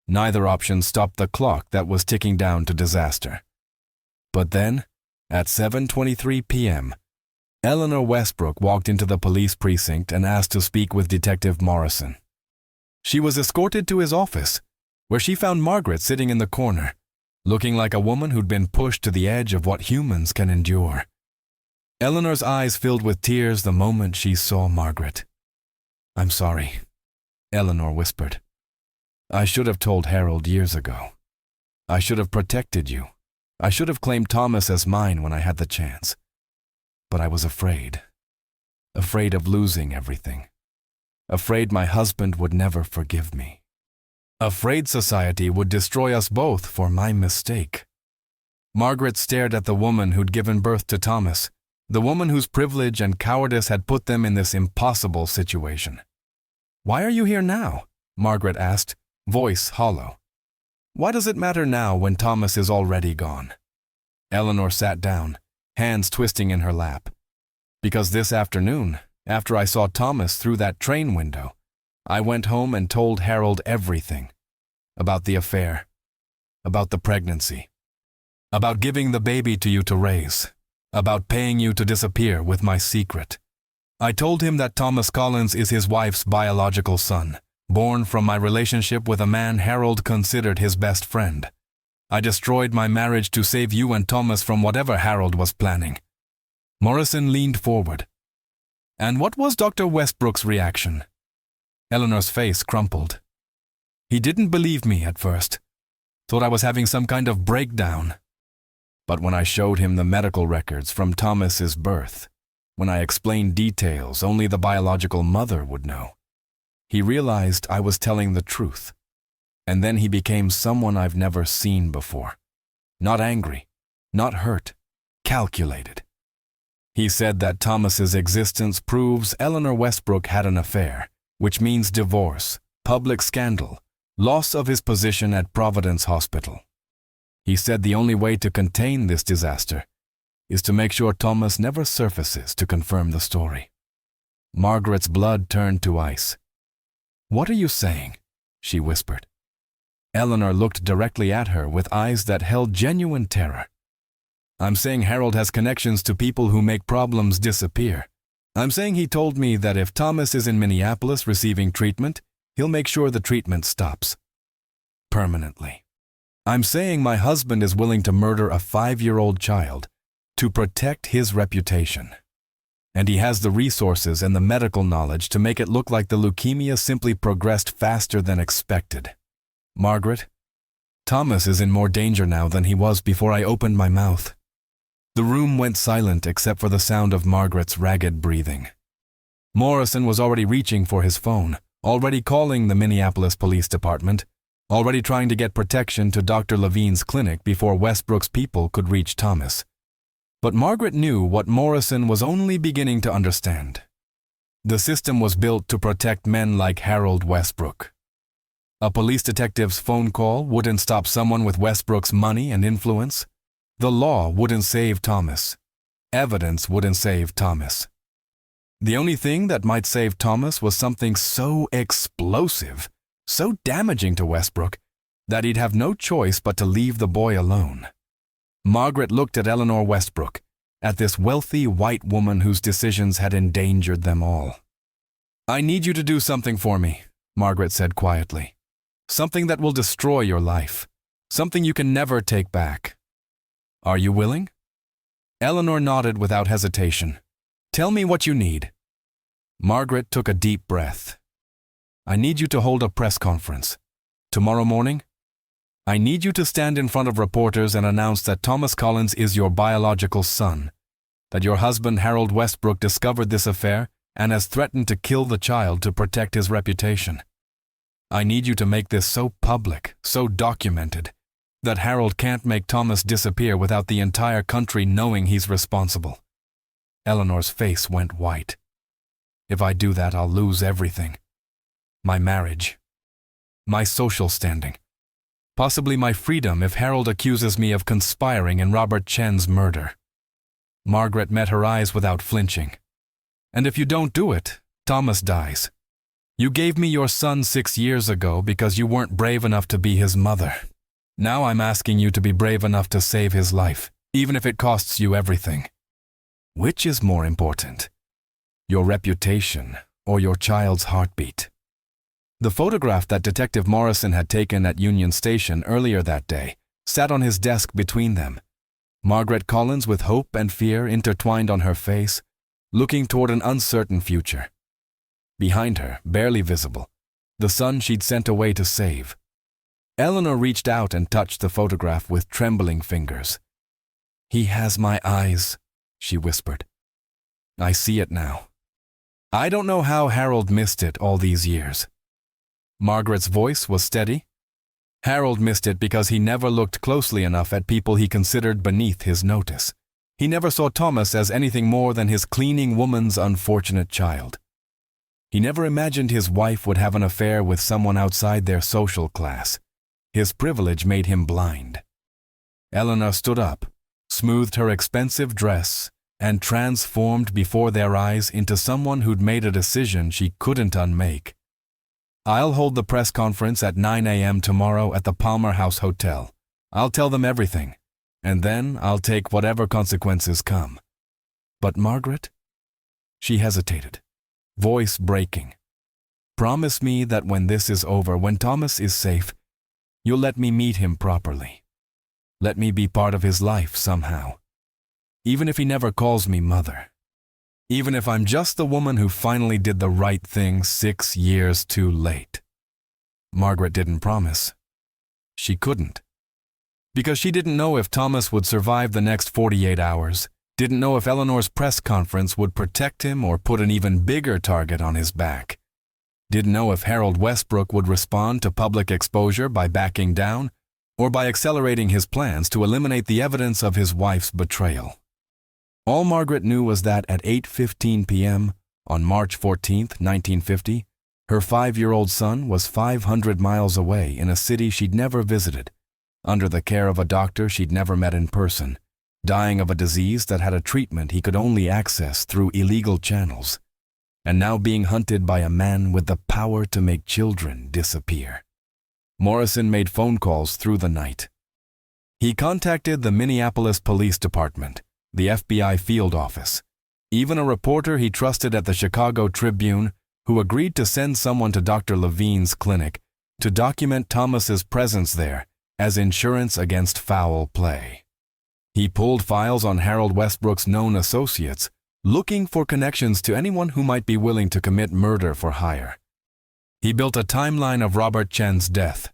Neither option stopped the clock that was ticking down to disaster. But then, at 7:23 p.m., Eleanor Westbrook walked into the police precinct and asked to speak with Detective Morrison. She was escorted to his office, where she found Margaret sitting in the corner, looking like a woman who'd been pushed to the edge of what humans can endure. Eleanor's eyes filled with tears the moment she saw Margaret. "I'm sorry," Eleanor whispered. "I should have told Harold years ago. I should have protected you. I should have claimed Thomas as mine when I had the chance. But I was afraid of losing everything. Afraid my husband would never forgive me. Afraid society would destroy us both for my mistake." Margaret stared at the woman who'd given birth to Thomas, the woman whose privilege and cowardice had put them in this impossible situation. "Why are you here now?" Margaret asked, voice hollow. "Why does it matter now when Thomas is already gone?" Eleanor sat down, hands twisting in her lap. "Because this afternoon, after I saw Thomas through that train window, I went home and told Harold everything. About the affair, about the pregnancy, about giving the baby to you to raise, about paying you to disappear with my secret. I told him that Thomas Collins is his wife's biological son, born from my relationship with a man Harold considered his best friend. I destroyed my marriage to save you and Thomas from whatever Harold was planning." Morrison leaned forward. "And what was Dr. Westbrook's reaction?" Eleanor's face crumpled. "He didn't believe me at first. Thought I was having some kind of breakdown. But when I showed him the medical records from Thomas's birth, when I explained details only the biological mother would know, he realized I was telling the truth. And then he became someone I've never seen before. Not angry, not hurt, calculated. He said that Thomas's existence proves Eleanor Westbrook had an affair, which means divorce, public scandal, loss of his position at Providence Hospital. He said the only way to contain this disaster is to make sure Thomas never surfaces to confirm the story." Margaret's blood turned to ice. "What are you saying?" she whispered. Eleanor looked directly at her with eyes that held genuine terror. "I'm saying Harold has connections to people who make problems disappear. I'm saying he told me that if Thomas is in Minneapolis receiving treatment, he'll make sure the treatment stops. Permanently. I'm saying my husband is willing to murder a 5-year-old child to protect his reputation. And he has the resources and the medical knowledge to make it look like the leukemia simply progressed faster than expected. Margaret, Thomas is in more danger now than he was before I opened my mouth. The room went silent except for the sound of Margaret's ragged breathing. Morrison was already reaching for his phone, already calling the Minneapolis Police Department, already trying to get protection to Dr. Levine's clinic before Westbrook's people could reach Thomas. But Margaret knew what Morrison was only beginning to understand. The system was built to protect men like Harold Westbrook. A police detective's phone call wouldn't stop someone with Westbrook's money and influence. The law wouldn't save Thomas. Evidence wouldn't save Thomas. The only thing that might save Thomas was something so explosive, so damaging to Westbrook, that he'd have no choice but to leave the boy alone. Margaret looked at Eleanor Westbrook, at this wealthy white woman whose decisions had endangered them all. "I need you to do something for me," Margaret said quietly. "Something that will destroy your life. Something you can never take back. Are you willing?" Eleanor nodded without hesitation. "Tell me what you need." Margaret took a deep breath. "I need you to hold a press conference. Tomorrow morning? I need you to stand in front of reporters and announce that Thomas Collins is your biological son, that your husband Harold Westbrook discovered this affair and has threatened to kill the child to protect his reputation. I need you to make this so public, so documented, that Harold can't make Thomas disappear without the entire country knowing he's responsible." Eleanor's face went white. "If I do that, I'll lose everything. My marriage. My social standing. Possibly my freedom if Harold accuses me of conspiring in Robert Chen's murder." Margaret met her eyes without flinching. "And if you don't do it, Thomas dies. You gave me your son 6 years ago because you weren't brave enough to be his mother. Now I'm asking you to be brave enough to save his life, even if it costs you everything. Which is more important? Your reputation or your child's heartbeat?" The photograph that Detective Morrison had taken at Union Station earlier that day sat on his desk between them. Margaret Collins with hope and fear intertwined on her face, looking toward an uncertain future. Behind her, barely visible, the son she'd sent away to save. Eleanor reached out and touched the photograph with trembling fingers. "He has my eyes," she whispered. "I see it now. I don't know how Harold missed it all these years." Margaret's voice was steady. "Harold missed it because he never looked closely enough at people he considered beneath his notice. He never saw Thomas as anything more than his cleaning woman's unfortunate child. He never imagined his wife would have an affair with someone outside their social class. His privilege made him blind." Eleanor stood up, smoothed her expensive dress, and transformed before their eyes into someone who'd made a decision she couldn't unmake. "I'll hold the press conference at 9 a.m. tomorrow at the Palmer House Hotel. I'll tell them everything, and then I'll take whatever consequences come." "But Margaret?" She hesitated, voice breaking. "Promise me that when this is over, when Thomas is safe, you'll let me meet him properly. Let me be part of his life somehow. Even if he never calls me mother. Even if I'm just the woman who finally did the right thing 6 years too late." Margaret didn't promise. She couldn't. Because she didn't know if Thomas would survive the next 48 hours, didn't know if Eleanor's press conference would protect him or put an even bigger target on his back. Didn't know if Harold Westbrook would respond to public exposure by backing down or by accelerating his plans to eliminate the evidence of his wife's betrayal. All Margaret knew was that at 8:15 p.m. on March 14, 1950, her 5-year-old son was 500 miles away in a city she'd never visited, under the care of a doctor she'd never met in person, dying of a disease that had a treatment he could only access through illegal channels, and now being hunted by a man with the power to make children disappear. Morrison made phone calls through the night. He contacted the Minneapolis Police Department, the FBI field office, even a reporter he trusted at the Chicago Tribune, who agreed to send someone to Dr. Levine's clinic to document Thomas's presence there as insurance against foul play. He pulled files on Harold Westbrook's known associates, looking for connections to anyone who might be willing to commit murder for hire. He built a timeline of Robert Chen's death,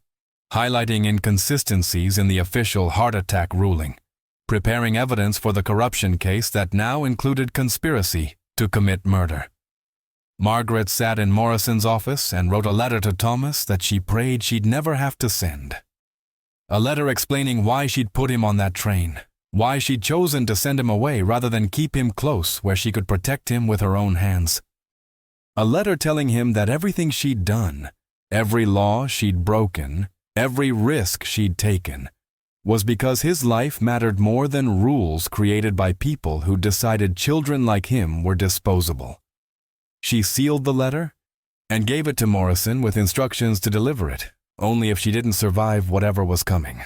highlighting inconsistencies in the official heart attack ruling, preparing evidence for the corruption case that now included conspiracy to commit murder. Margaret sat in Morrison's office and wrote a letter to Thomas that she prayed she'd never have to send. A letter explaining why she'd put him on that train, why she'd chosen to send him away rather than keep him close where she could protect him with her own hands. A letter telling him that everything she'd done, every law she'd broken, every risk she'd taken, was because his life mattered more than rules created by people who decided children like him were disposable. She sealed the letter and gave it to Morrison with instructions to deliver it, only if she didn't survive whatever was coming.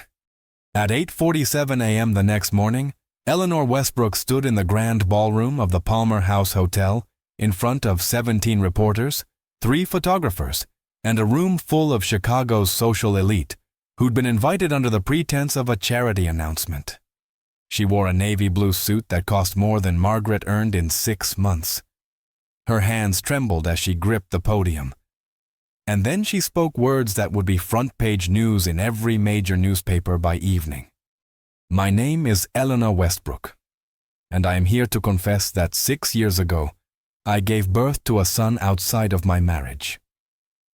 At 8:47 a.m. the next morning, Eleanor Westbrook stood in the grand ballroom of the Palmer House Hotel in front of 17 reporters, 3 photographers, and a room full of Chicago's social elite who'd been invited under the pretense of a charity announcement. She wore a navy blue suit that cost more than Margaret earned in 6 months. Her hands trembled as she gripped the podium. And then she spoke words that would be front-page news in every major newspaper by evening. My name is Eleanor Westbrook, and I am here to confess that 6 years ago, I gave birth to a son outside of my marriage.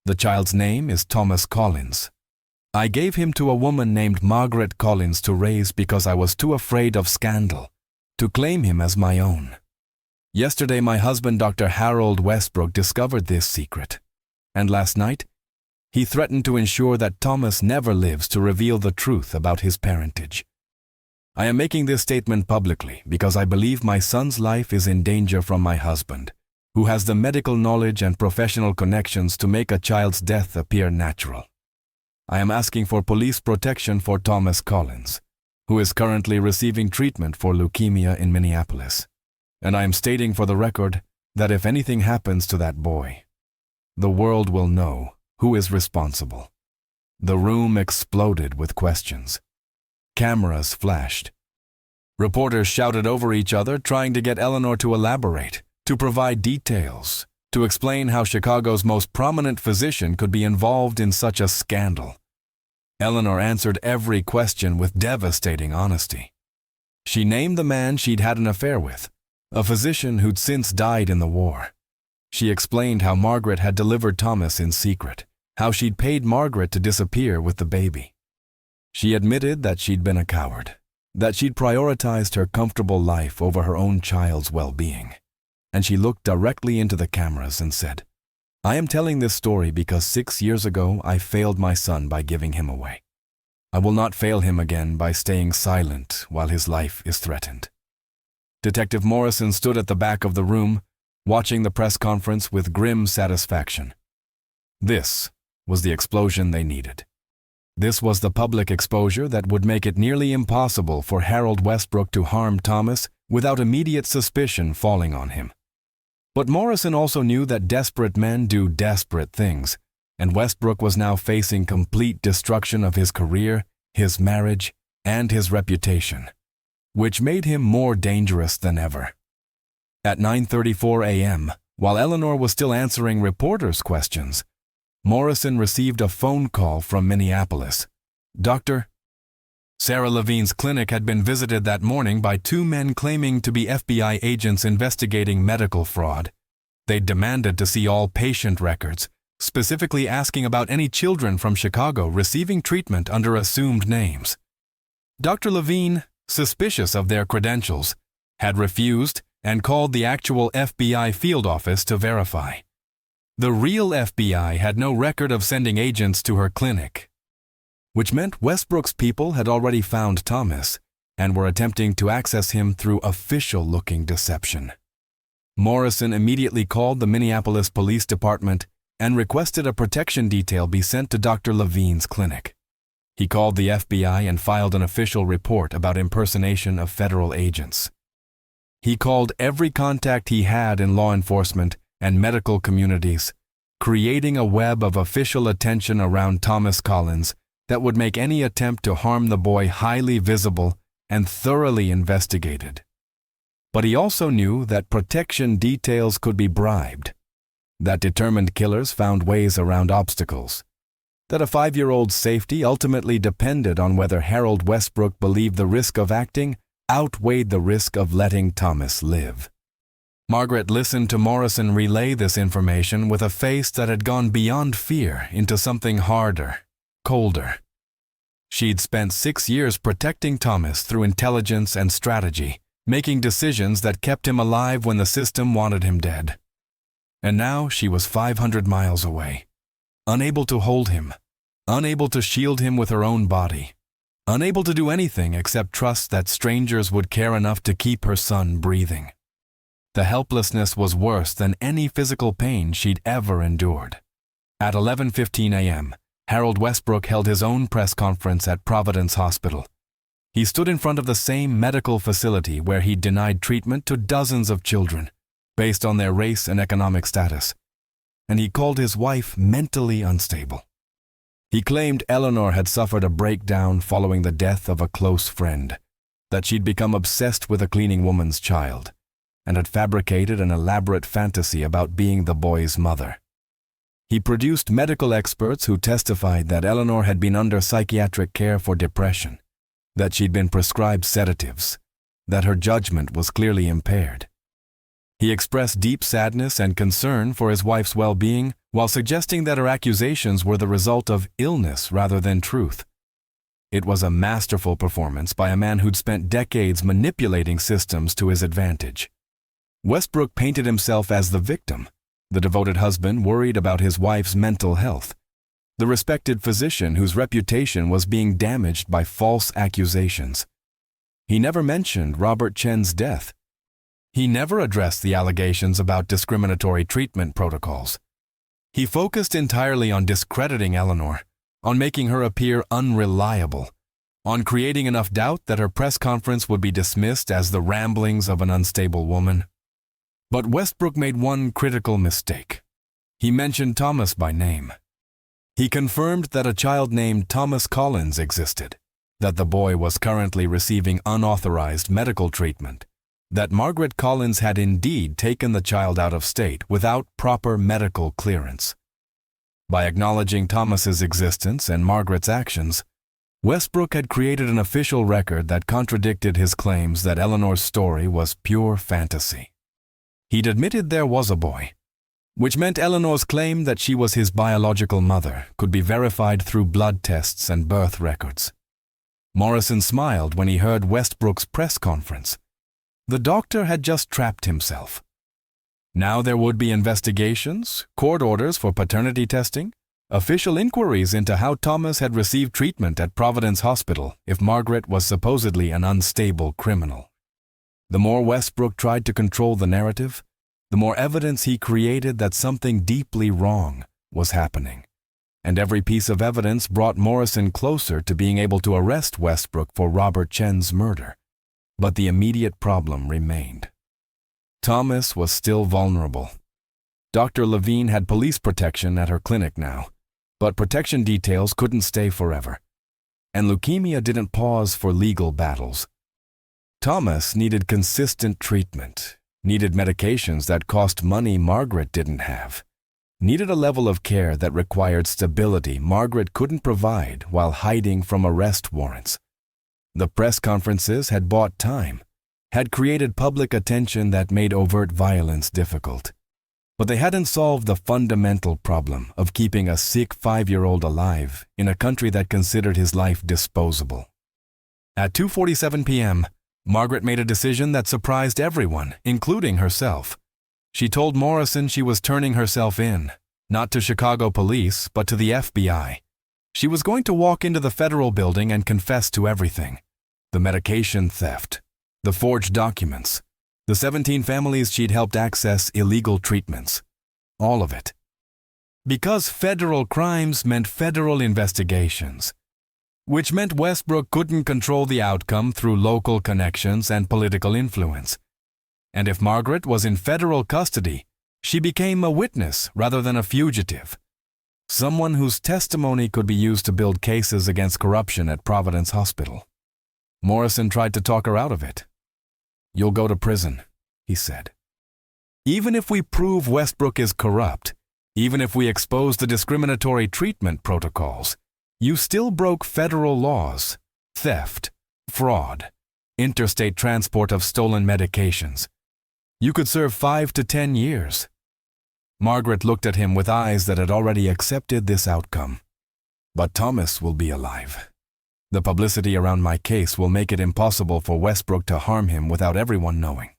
The child's name is Thomas Collins. I gave him to a woman named Margaret Collins to raise because I was too afraid of scandal to claim him as my own. Yesterday, my husband, Dr. Harold Westbrook, discovered this secret, and last night, he threatened to ensure that Thomas never lives to reveal the truth about his parentage. I am making this statement publicly because I believe my son's life is in danger from my husband, who has the medical knowledge and professional connections to make a child's death appear natural. I am asking for police protection for Thomas Collins, who is currently receiving treatment for leukemia in Minneapolis. And I am stating for the record that if anything happens to that boy, the world will know who is responsible. The room exploded with questions. Cameras flashed. Reporters shouted over each other, trying to get Eleanor to elaborate, to provide details, to explain how Chicago's most prominent physician could be involved in such a scandal. Eleanor answered every question with devastating honesty. She named the man she'd had an affair with, a physician who'd since died in the war. She explained how Margaret had delivered Thomas in secret, how she'd paid Margaret to disappear with the baby. She admitted that she'd been a coward, that she'd prioritized her comfortable life over her own child's well-being. And she looked directly into the cameras and said, I am telling this story because 6 years ago I failed my son by giving him away. I will not fail him again by staying silent while his life is threatened. Detective Morrison stood at the back of the room, watching the press conference with grim satisfaction. This was the explosion they needed. This was the public exposure that would make it nearly impossible for Harold Westbrook to harm Thomas without immediate suspicion falling on him. But Morrison also knew that desperate men do desperate things, and Westbrook was now facing complete destruction of his career, his marriage, and his reputation, which made him more dangerous than ever. At 9:34 a.m., while Eleanor was still answering reporters' questions, Morrison received a phone call from Minneapolis. Dr. Sarah Levine's clinic had been visited that morning by 2 men claiming to be FBI agents investigating medical fraud. They demanded to see all patient records, specifically asking about any children from Chicago receiving treatment under assumed names. Dr. Levine, suspicious of their credentials, had refused and called the actual FBI field office to verify. The real FBI had no record of sending agents to her clinic, which meant Westbrook's people had already found Thomas and were attempting to access him through official-looking deception. Morrison immediately called the Minneapolis Police Department and requested a protection detail be sent to Dr. Levine's clinic. He called the FBI and filed an official report about impersonation of federal agents. He called every contact he had in law enforcement and medical communities, creating a web of official attention around Thomas Collins that would make any attempt to harm the boy highly visible and thoroughly investigated. But he also knew that protection details could be bribed, that determined killers found ways around obstacles, that a 5-year-old's safety ultimately depended on whether Harold Westbrook believed the risk of acting outweighed the risk of letting Thomas live. Margaret listened to Morrison relay this information with a face that had gone beyond fear into something harder, colder. She'd spent 6 years protecting Thomas through intelligence and strategy, making decisions that kept him alive when the system wanted him dead. And now she was 500 miles away, unable to hold him, unable to shield him with her own body, unable to do anything except trust that strangers would care enough to keep her son breathing. The helplessness was worse than any physical pain she'd ever endured. At 11:15 a.m., Harold Westbrook held his own press conference at Providence Hospital. He stood in front of the same medical facility where he'd denied treatment to dozens of children, based on their race and economic status, and he called his wife mentally unstable. He claimed Eleanor had suffered a breakdown following the death of a close friend, that she'd become obsessed with a cleaning woman's child, and had fabricated an elaborate fantasy about being the boy's mother. He produced medical experts who testified that Eleanor had been under psychiatric care for depression, that she'd been prescribed sedatives, that her judgment was clearly impaired. He expressed deep sadness and concern for his wife's well-being while suggesting that her accusations were the result of illness rather than truth. It was a masterful performance by a man who'd spent decades manipulating systems to his advantage. Westbrook painted himself as the victim, the devoted husband worried about his wife's mental health, the respected physician whose reputation was being damaged by false accusations. He never mentioned Robert Chen's death. He never addressed the allegations about discriminatory treatment protocols. He focused entirely on discrediting Eleanor, on making her appear unreliable, on creating enough doubt that her press conference would be dismissed as the ramblings of an unstable woman. But Westbrook made one critical mistake. He mentioned Thomas by name. He confirmed that a child named Thomas Collins existed, that the boy was currently receiving unauthorized medical treatment, that Margaret Collins had indeed taken the child out of state without proper medical clearance. By acknowledging Thomas's existence and Margaret's actions, Westbrook had created an official record that contradicted his claims that Eleanor's story was pure fantasy. He'd admitted there was a boy, which meant Eleanor's claim that she was his biological mother could be verified through blood tests and birth records. Morrison smiled when he heard Westbrook's press conference. The doctor had just trapped himself. Now there would be investigations, court orders for paternity testing, official inquiries into how Thomas had received treatment at Providence Hospital if Margaret was supposedly an unstable criminal. The more Westbrook tried to control the narrative, the more evidence he created that something deeply wrong was happening. And every piece of evidence brought Morrison closer to being able to arrest Westbrook for Robert Chen's murder. But the immediate problem remained. Thomas was still vulnerable. Dr. Levine had police protection at her clinic now, but protection details couldn't stay forever. And leukemia didn't pause for legal battles. Thomas needed consistent treatment, needed medications that cost money Margaret didn't have, needed a level of care that required stability Margaret couldn't provide while hiding from arrest warrants. The press conferences had bought time, had created public attention that made overt violence difficult. But they hadn't solved the fundamental problem of keeping a sick 5-year-old alive in a country that considered his life disposable. At 2:47 p.m., Margaret made a decision that surprised everyone, including herself. She told Morrison she was turning herself in, not to Chicago police, but to the FBI. She was going to walk into the federal building and confess to everything. The medication theft, the forged documents, the 17 families she'd helped access illegal treatments. All of it. Because federal crimes meant federal investigations, which meant Westbrook couldn't control the outcome through local connections and political influence. And if Margaret was in federal custody, she became a witness rather than a fugitive. Someone whose testimony could be used to build cases against corruption at Providence Hospital. Morrison tried to talk her out of it. "You'll go to prison," he said. "Even if we prove Westbrook is corrupt, even if we expose the discriminatory treatment protocols, you still broke federal laws, theft, fraud, interstate transport of stolen medications. You could serve 5 to 10 years. Margaret looked at him with eyes that had already accepted this outcome. "But Thomas will be alive. The publicity around my case will make it impossible for Westbrook to harm him without everyone knowing.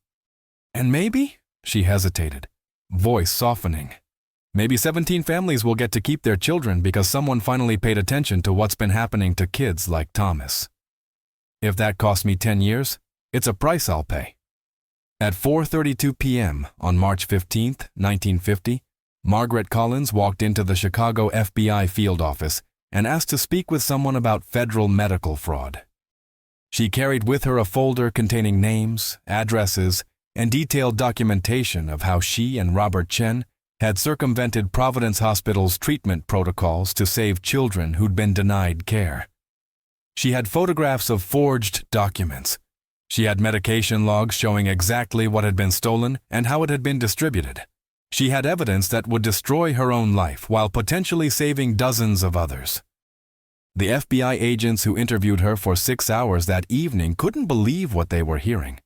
And maybe," she hesitated, voice softening, "maybe 17 families will get to keep their children because someone finally paid attention to what's been happening to kids like Thomas. If that costs me 10 years, it's a price I'll pay." At 4:32 p.m. on March 15, 1950, Margaret Collins walked into the Chicago FBI field office and asked to speak with someone about federal medical fraud. She carried with her a folder containing names, addresses, and detailed documentation of how she and Robert Chen had circumvented Providence Hospital's treatment protocols to save children who'd been denied care. She had photographs of forged documents. She had medication logs showing exactly what had been stolen and how it had been distributed. She had evidence that would destroy her own life while potentially saving dozens of others. The FBI agents who interviewed her for 6 hours that evening couldn't believe what they were hearing.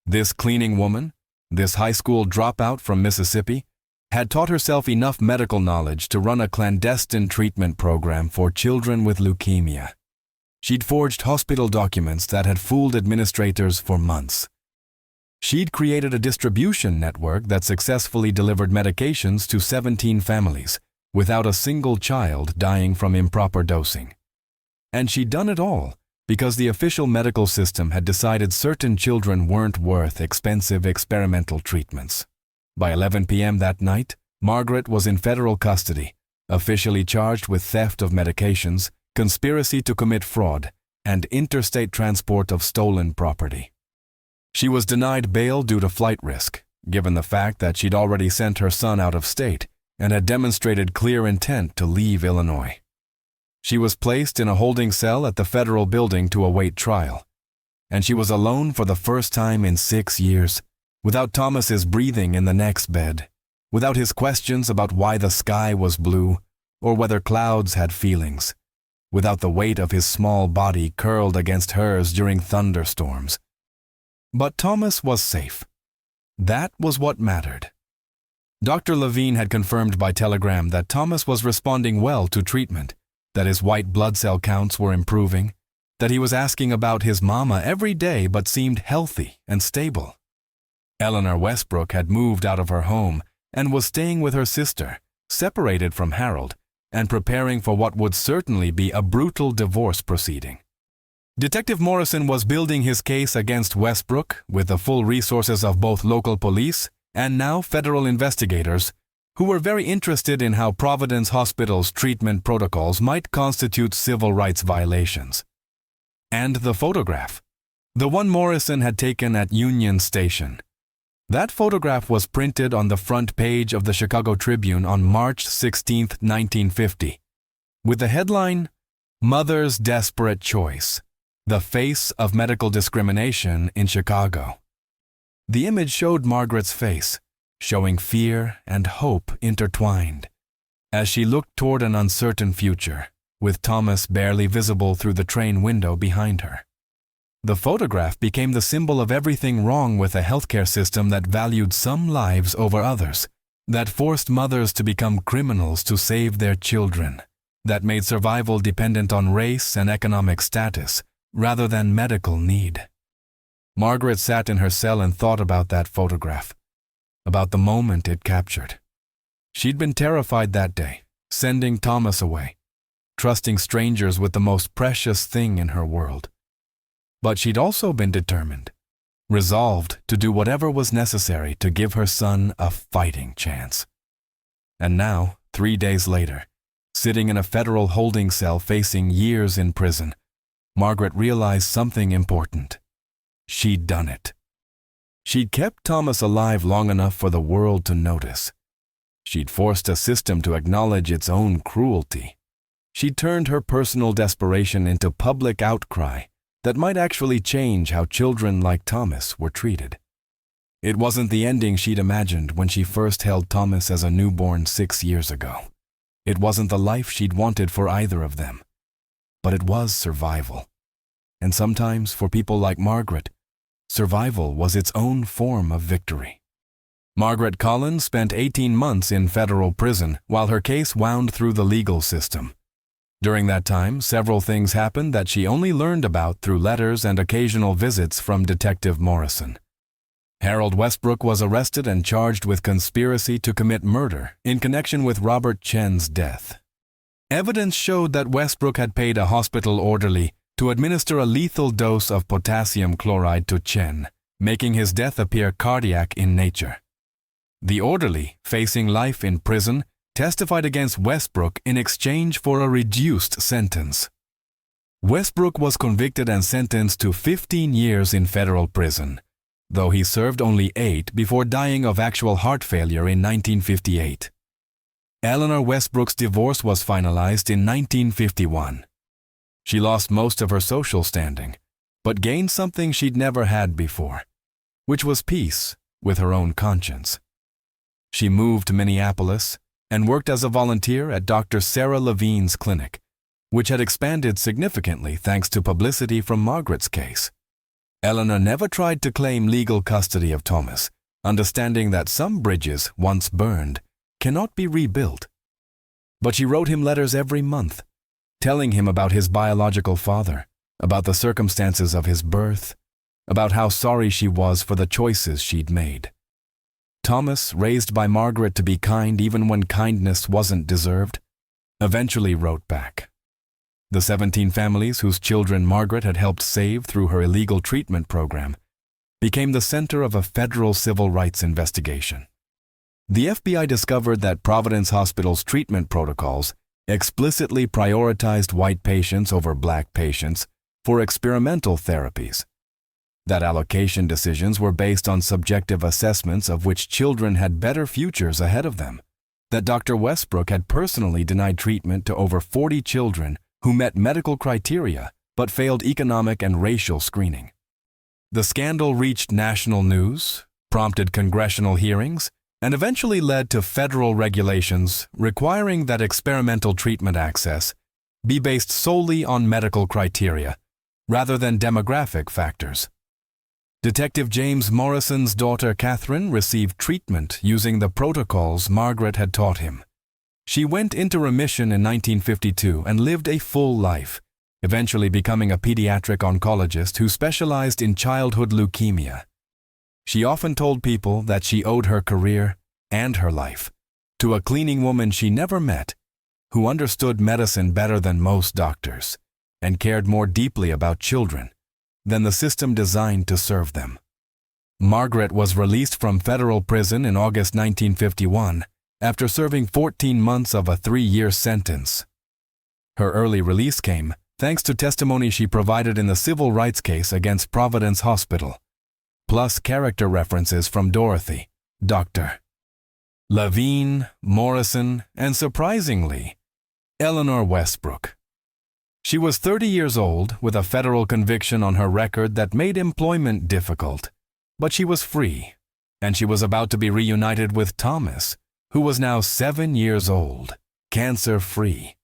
This cleaning woman, this high school dropout from Mississippi, had taught herself enough medical knowledge to run a clandestine treatment program for children with leukemia. She'd forged hospital documents that had fooled administrators for months. She'd created a distribution network that successfully delivered medications to 17 families, without a single child dying from improper dosing. And she'd done it all because the official medical system had decided certain children weren't worth expensive experimental treatments. By 11 p.m. that night, Margaret was in federal custody, officially charged with theft of medications, conspiracy to commit fraud, and interstate transport of stolen property. She was denied bail due to flight risk, given the fact that she'd already sent her son out of state and had demonstrated clear intent to leave Illinois. She was placed in a holding cell at the federal building to await trial, and she was alone for the first time in 6 years, without Thomas's breathing in the next bed, without his questions about why the sky was blue or whether clouds had feelings, without the weight of his small body curled against hers during thunderstorms. But Thomas was safe. That was what mattered. Dr. Levine had confirmed by telegram that Thomas was responding well to treatment, that his white blood cell counts were improving, that he was asking about his mama every day but seemed healthy and stable. Eleanor Westbrook had moved out of her home and was staying with her sister, separated from Harold, and preparing for what would certainly be a brutal divorce proceeding. Detective Morrison was building his case against Westbrook with the full resources of both local police and now federal investigators, who were very interested in how Providence Hospital's treatment protocols might constitute civil rights violations. And the photograph, the one Morrison had taken at Union Station. That photograph was printed on the front page of the Chicago Tribune on March 16, 1950, with the headline, "Mother's Desperate Choice, the Face of Medical Discrimination in Chicago." The image showed Margaret's face, showing fear and hope intertwined, as she looked toward an uncertain future, with Thomas barely visible through the train window behind her. The photograph became the symbol of everything wrong with a healthcare system that valued some lives over others, that forced mothers to become criminals to save their children, that made survival dependent on race and economic status, rather than medical need. Margaret sat in her cell and thought about that photograph, about the moment it captured. She'd been terrified that day, sending Thomas away, trusting strangers with the most precious thing in her world. But she'd also been determined, resolved to do whatever was necessary to give her son a fighting chance. And now, 3 days later, sitting in a federal holding cell facing years in prison, Margaret realized something important. She'd done it. She'd kept Thomas alive long enough for the world to notice. She'd forced a system to acknowledge its own cruelty. She'd turned her personal desperation into public outcry that might actually change how children like Thomas were treated. It wasn't the ending she'd imagined when she first held Thomas as a newborn 6 years ago. It wasn't the life she'd wanted for either of them. But it was survival. And sometimes, for people like Margaret, survival was its own form of victory. Margaret Collins spent 18 months in federal prison while her case wound through the legal system. During that time, several things happened that she only learned about through letters and occasional visits from Detective Morrison. Harold Westbrook was arrested and charged with conspiracy to commit murder in connection with Robert Chen's death. Evidence showed that Westbrook had paid a hospital orderly to administer a lethal dose of potassium chloride to Chen, making his death appear cardiac in nature. The orderly, facing life in prison, testified against Westbrook in exchange for a reduced sentence. Westbrook was convicted and sentenced to 15 years in federal prison, though he served only 8 before dying of actual heart failure in 1958. Eleanor Westbrook's divorce was finalized in 1951. She lost most of her social standing, but gained something she'd never had before, which was peace with her own conscience. She moved to Minneapolis and worked as a volunteer at Dr. Sarah Levine's clinic, which had expanded significantly thanks to publicity from Margaret's case. Eleanor never tried to claim legal custody of Thomas, understanding that some bridges, once burned, cannot be rebuilt. But she wrote him letters every month, telling him about his biological father, about the circumstances of his birth, about how sorry she was for the choices she'd made. Thomas, raised by Margaret to be kind even when kindness wasn't deserved, eventually wrote back. The 17 families whose children Margaret had helped save through her illegal treatment program became the center of a federal civil rights investigation. The FBI discovered that Providence Hospital's treatment protocols explicitly prioritized white patients over black patients for experimental therapies. That allocation decisions were based on subjective assessments of which children had better futures ahead of them. That Dr. Westbrook had personally denied treatment to over 40 children who met medical criteria but failed economic and racial screening. The scandal reached national news, prompted congressional hearings, and eventually led to federal regulations requiring that experimental treatment access be based solely on medical criteria rather than demographic factors. Detective James Morrison's daughter Catherine received treatment using the protocols Margaret had taught him. She went into remission in 1952 and lived a full life, eventually becoming a pediatric oncologist who specialized in childhood leukemia. She often told people that she owed her career and her life to a cleaning woman she never met, who understood medicine better than most doctors and cared more deeply about children than the system designed to serve them. Margaret was released from federal prison in August 1951 after serving 14 months of a 3-year sentence. Her early release came thanks to testimony she provided in the civil rights case against Providence Hospital, plus character references from Dorothy, Dr. Levine, Morrison, and surprisingly, Eleanor Westbrook. She was 30 years old with a federal conviction on her record that made employment difficult, but she was free, and she was about to be reunited with Thomas, who was now 7 years old, cancer-free,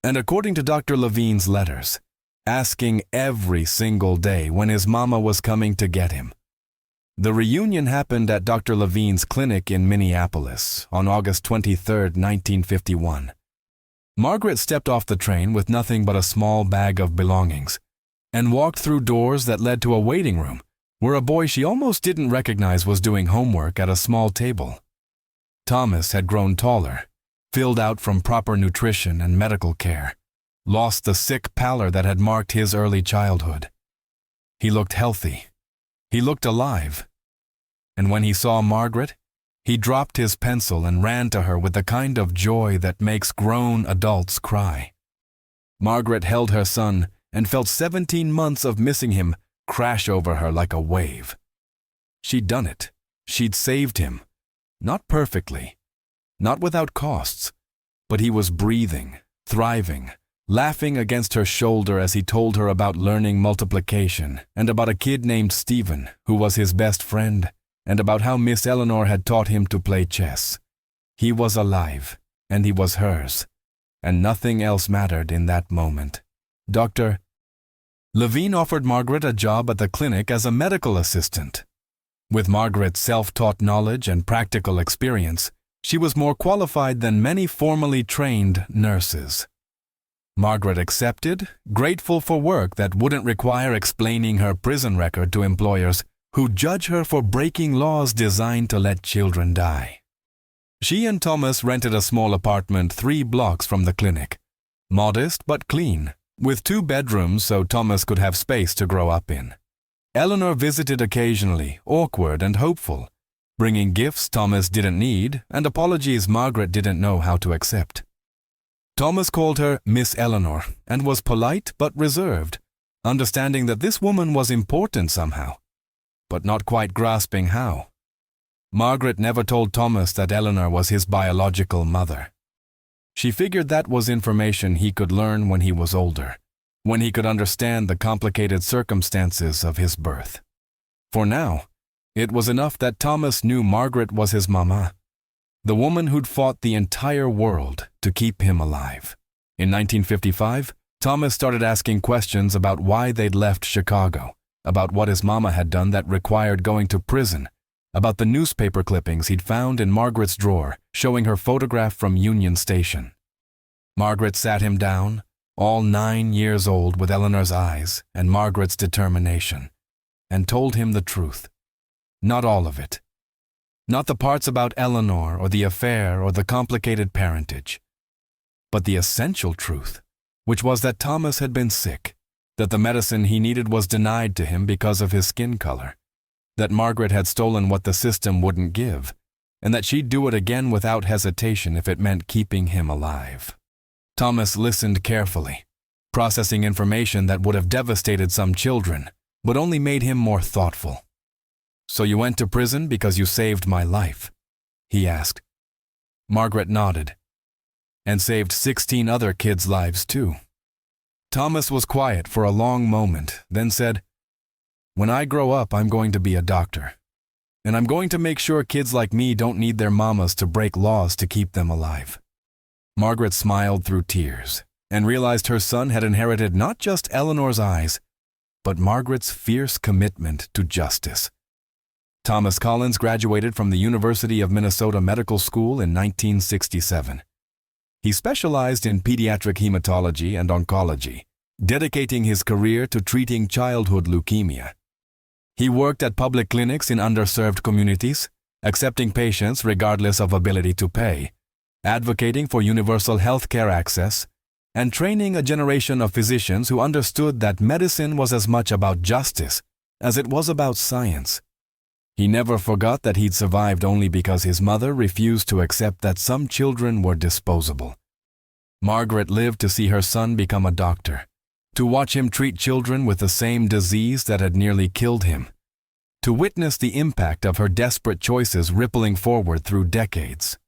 and according to Dr. Levine's letters, asking every single day when his mama was coming to get him. The reunion happened at Dr. Levine's clinic in Minneapolis on August 23, 1951. Margaret stepped off the train with nothing but a small bag of belongings and walked through doors that led to a waiting room where a boy she almost didn't recognize was doing homework at a small table. Thomas had grown taller, filled out from proper nutrition and medical care, lost the sick pallor that had marked his early childhood. He looked healthy. He looked alive. And when he saw Margaret, he dropped his pencil and ran to her with the kind of joy that makes grown adults cry. Margaret held her son and felt 17 months of missing him crash over her like a wave. She'd done it. She'd saved him. Not perfectly, not without costs, but he was breathing, thriving, laughing against her shoulder as he told her about learning multiplication and about a kid named Stephen, who was his best friend, and about how Miss Eleanor had taught him to play chess. He was alive, and he was hers, and nothing else mattered in that moment. Dr. Levine offered Margaret a job at the clinic as a medical assistant. With Margaret's self-taught knowledge and practical experience, she was more qualified than many formally trained nurses. Margaret accepted, grateful for work that wouldn't require explaining her prison record to employers who judge her for breaking laws designed to let children die. She and Thomas rented a small apartment 3 blocks from the clinic, modest but clean, with 2 bedrooms so Thomas could have space to grow up in. Eleanor visited occasionally, awkward and hopeful, bringing gifts Thomas didn't need and apologies Margaret didn't know how to accept. Thomas called her Miss Eleanor and was polite but reserved, understanding that this woman was important somehow, but not quite grasping how. Margaret never told Thomas that Eleanor was his biological mother. She figured that was information he could learn when he was older, when he could understand the complicated circumstances of his birth. For now, it was enough that Thomas knew Margaret was his mama, the woman who'd fought the entire world to keep him alive. In 1955, Thomas started asking questions about why they'd left Chicago, about what his mama had done that required going to prison, about the newspaper clippings he'd found in Margaret's drawer showing her photograph from Union Station. Margaret sat him down, all 9 years old with Eleanor's eyes and Margaret's determination, and told him the truth. Not all of it. Not the parts about Eleanor or the affair or the complicated parentage, but the essential truth, which was that Thomas had been sick, that the medicine he needed was denied to him because of his skin color, that Margaret had stolen what the system wouldn't give, and that she'd do it again without hesitation if it meant keeping him alive. Thomas listened carefully, processing information that would have devastated some children, but only made him more thoughtful. "So you went to prison because you saved my life?" he asked. Margaret nodded. "And saved 16 other kids' lives too." Thomas was quiet for a long moment, then said, "When I grow up, I'm going to be a doctor. And I'm going to make sure kids like me don't need their mamas to break laws to keep them alive." Margaret smiled through tears and realized her son had inherited not just Eleanor's eyes, but Margaret's fierce commitment to justice. Thomas Collins graduated from the University of Minnesota Medical School in 1967. He specialized in pediatric hematology and oncology, dedicating his career to treating childhood leukemia. He worked at public clinics in underserved communities, accepting patients regardless of ability to pay, advocating for universal health care access, and training a generation of physicians who understood that medicine was as much about justice as it was about science. He never forgot that he'd survived only because his mother refused to accept that some children were disposable. Margaret lived to see her son become a doctor, to watch him treat children with the same disease that had nearly killed him, to witness the impact of her desperate choices rippling forward through decades.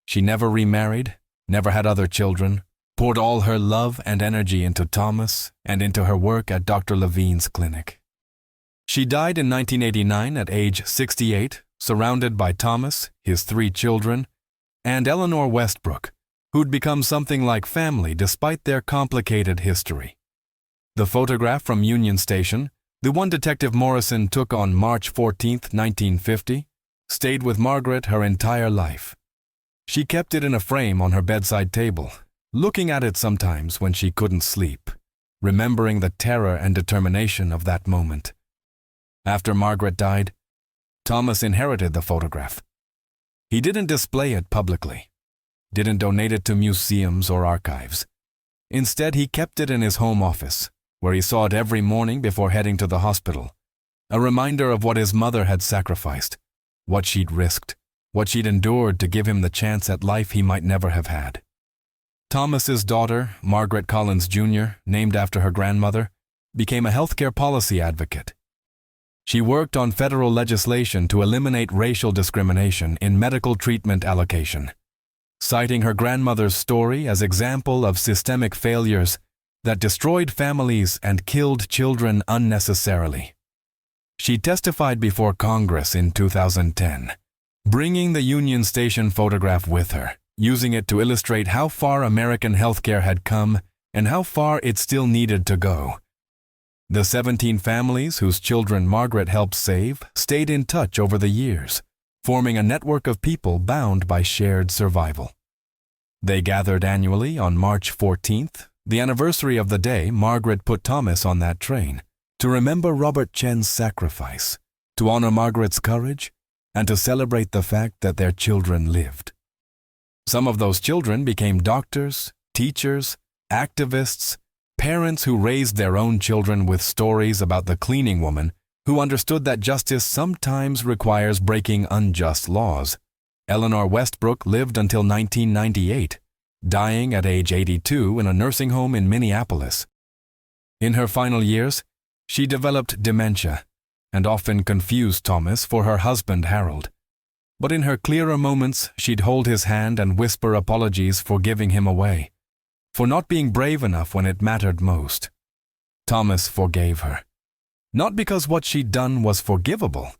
She never remarried, never had other children, poured all her love and energy into Thomas and into her work at Dr. Levine's clinic. She died in 1989 at age 68, surrounded by Thomas, his 3 children, and Eleanor Westbrook, who'd become something like family despite their complicated history. The photograph from Union Station, the one Detective Morrison took on March 14, 1950, stayed with Margaret her entire life. She kept it in a frame on her bedside table, looking at it sometimes when she couldn't sleep, remembering the terror and determination of that moment. After Margaret died, Thomas inherited the photograph. He didn't display it publicly, didn't donate it to museums or archives. Instead, he kept it in his home office, where he saw it every morning before heading to the hospital, a reminder of what his mother had sacrificed, what she'd risked, what she'd endured to give him the chance at life he might never have had. Thomas's daughter, Margaret Collins Jr., named after her grandmother, became a healthcare policy advocate. She worked on federal legislation to eliminate racial discrimination in medical treatment allocation, citing her grandmother's story as example of systemic failures that destroyed families and killed children unnecessarily. She testified before Congress in 2010, bringing the Union Station photograph with her, using it to illustrate how far American healthcare had come and how far it still needed to go. The 17 families whose children Margaret helped save stayed in touch over the years, forming a network of people bound by shared survival. They gathered annually on March 14th, the anniversary of the day Margaret put Thomas on that train, to remember Robert Chen's sacrifice, to honor Margaret's courage, and to celebrate the fact that their children lived. Some of those children became doctors, teachers, activists, parents who raised their own children with stories about the cleaning woman who understood that justice sometimes requires breaking unjust laws. Eleanor Westbrook lived until 1998, dying at age 82 in a nursing home in Minneapolis. In her final years, she developed dementia and often confused Thomas for her husband Harold. But in her clearer moments, she'd hold his hand and whisper apologies for giving him away, for not being brave enough when it mattered most. Thomas forgave her, not because what she'd done was forgivable,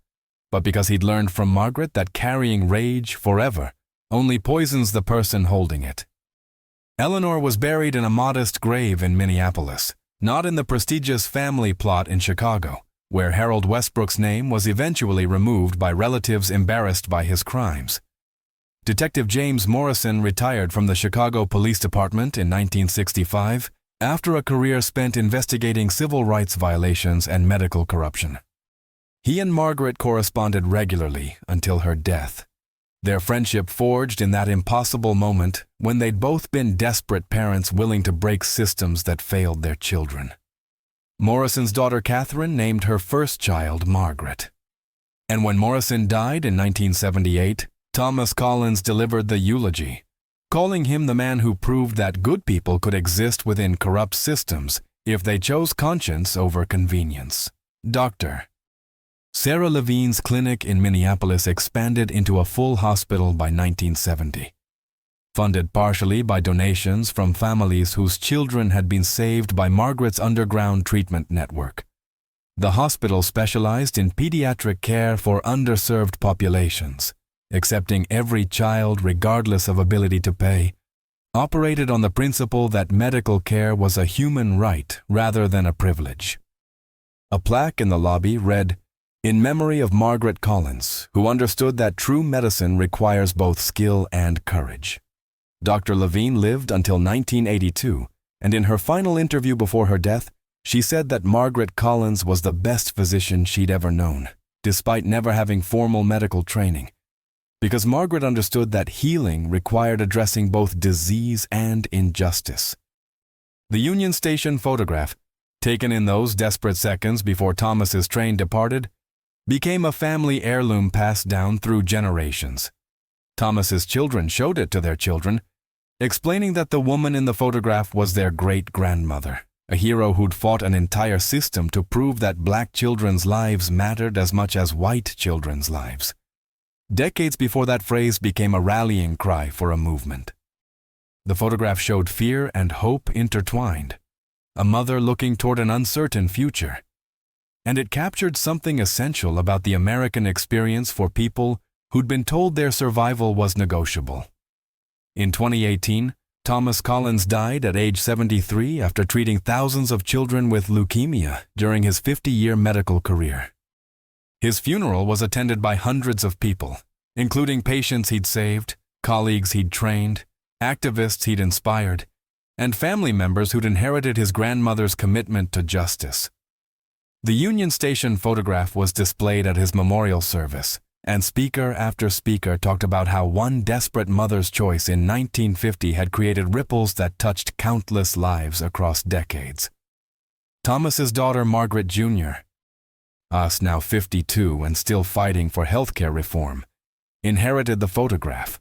but because he'd learned from Margaret that carrying rage forever only poisons the person holding it. Eleanor was buried in a modest grave in Minneapolis, not in the prestigious family plot in Chicago, where Harold Westbrook's name was eventually removed by relatives embarrassed by his crimes. Detective James Morrison retired from the Chicago Police Department in 1965 after a career spent investigating civil rights violations and medical corruption. He and Margaret corresponded regularly until her death. Their friendship forged in that impossible moment when they'd both been desperate parents willing to break systems that failed their children. Morrison's daughter Catherine named her first child Margaret. And when Morrison died in 1978, Thomas Collins delivered the eulogy, calling him the man who proved that good people could exist within corrupt systems if they chose conscience over convenience. Dr. Sarah Levine's clinic in Minneapolis expanded into a full hospital by 1970. Funded partially by donations from families whose children had been saved by Margaret's underground treatment network. The hospital specialized in pediatric care for underserved populations, accepting every child regardless of ability to pay, operated on the principle that medical care was a human right rather than a privilege. A plaque in the lobby read, "In memory of Margaret Collins, who understood that true medicine requires both skill and courage." Dr. Levine lived until 1982, and in her final interview before her death, she said that Margaret Collins was the best physician she'd ever known, despite never having formal medical training, because Margaret understood that healing required addressing both disease and injustice. The Union Station photograph, taken in those desperate seconds before Thomas's train departed, became a family heirloom passed down through generations. Thomas's children showed it to their children, explaining that the woman in the photograph was their great-grandmother, a hero who'd fought an entire system to prove that black children's lives mattered as much as white children's lives. Decades before that phrase became a rallying cry for a movement. The photograph showed fear and hope intertwined, a mother looking toward an uncertain future. And it captured something essential about the American experience for people who'd been told their survival was negotiable. In 2018, Thomas Collins died at age 73 after treating thousands of children with leukemia during his 50-year medical career. His funeral was attended by hundreds of people, including patients he'd saved, colleagues he'd trained, activists he'd inspired, and family members who'd inherited his grandmother's commitment to justice. The Union Station photograph was displayed at his memorial service, and speaker after speaker talked about how one desperate mother's choice in 1950 had created ripples that touched countless lives across decades. Thomas's daughter Margaret Jr., us now 52 and still fighting for healthcare reform, inherited the photograph.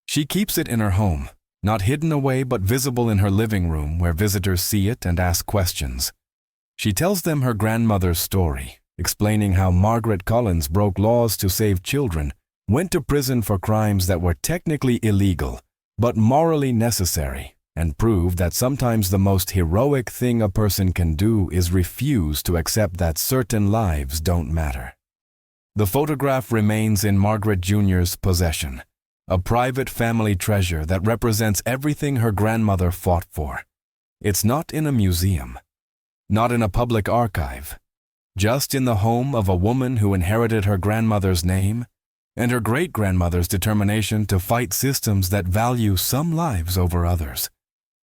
She keeps it in her home, not hidden away but visible in her living room where visitors see it and ask questions. She tells them her grandmother's story, explaining how Margaret Collins broke laws to save children, went to prison for crimes that were technically illegal, but morally necessary, and proved that sometimes the most heroic thing a person can do is refuse to accept that certain lives don't matter. The photograph remains in Margaret Jr.'s possession, a private family treasure that represents everything her grandmother fought for. It's not in a museum, not in a public archive, just in the home of a woman who inherited her grandmother's name and her great-grandmother's determination to fight systems that value some lives over others.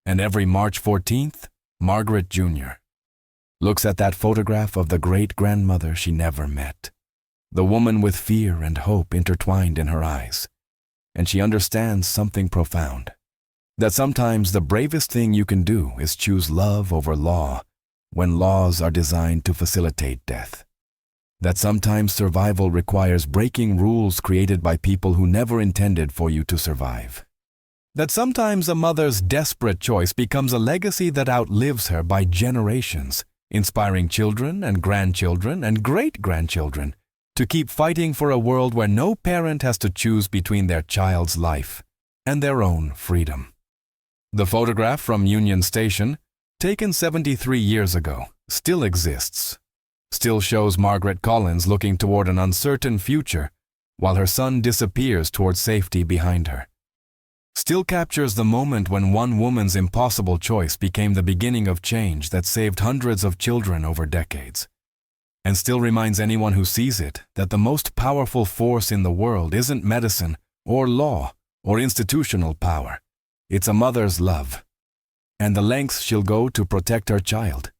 And every March 14th, Margaret Jr. looks at that photograph of the great-grandmother she never met, the woman with fear and hope intertwined in her eyes, and she understands something profound, that sometimes the bravest thing you can do is choose love over law when laws are designed to facilitate death. That sometimes survival requires breaking rules created by people who never intended for you to survive. That sometimes a mother's desperate choice becomes a legacy that outlives her by generations, inspiring children and grandchildren and great-grandchildren to keep fighting for a world where no parent has to choose between their child's life and their own freedom. The photograph from Union Station, taken 73 years ago, still exists, still shows Margaret Collins looking toward an uncertain future while her son disappears toward safety behind her. Still captures the moment when one woman's impossible choice became the beginning of change that saved hundreds of children over decades. And still reminds anyone who sees it that the most powerful force in the world isn't medicine or law or institutional power. It's a mother's love, and the lengths she'll go to protect her child,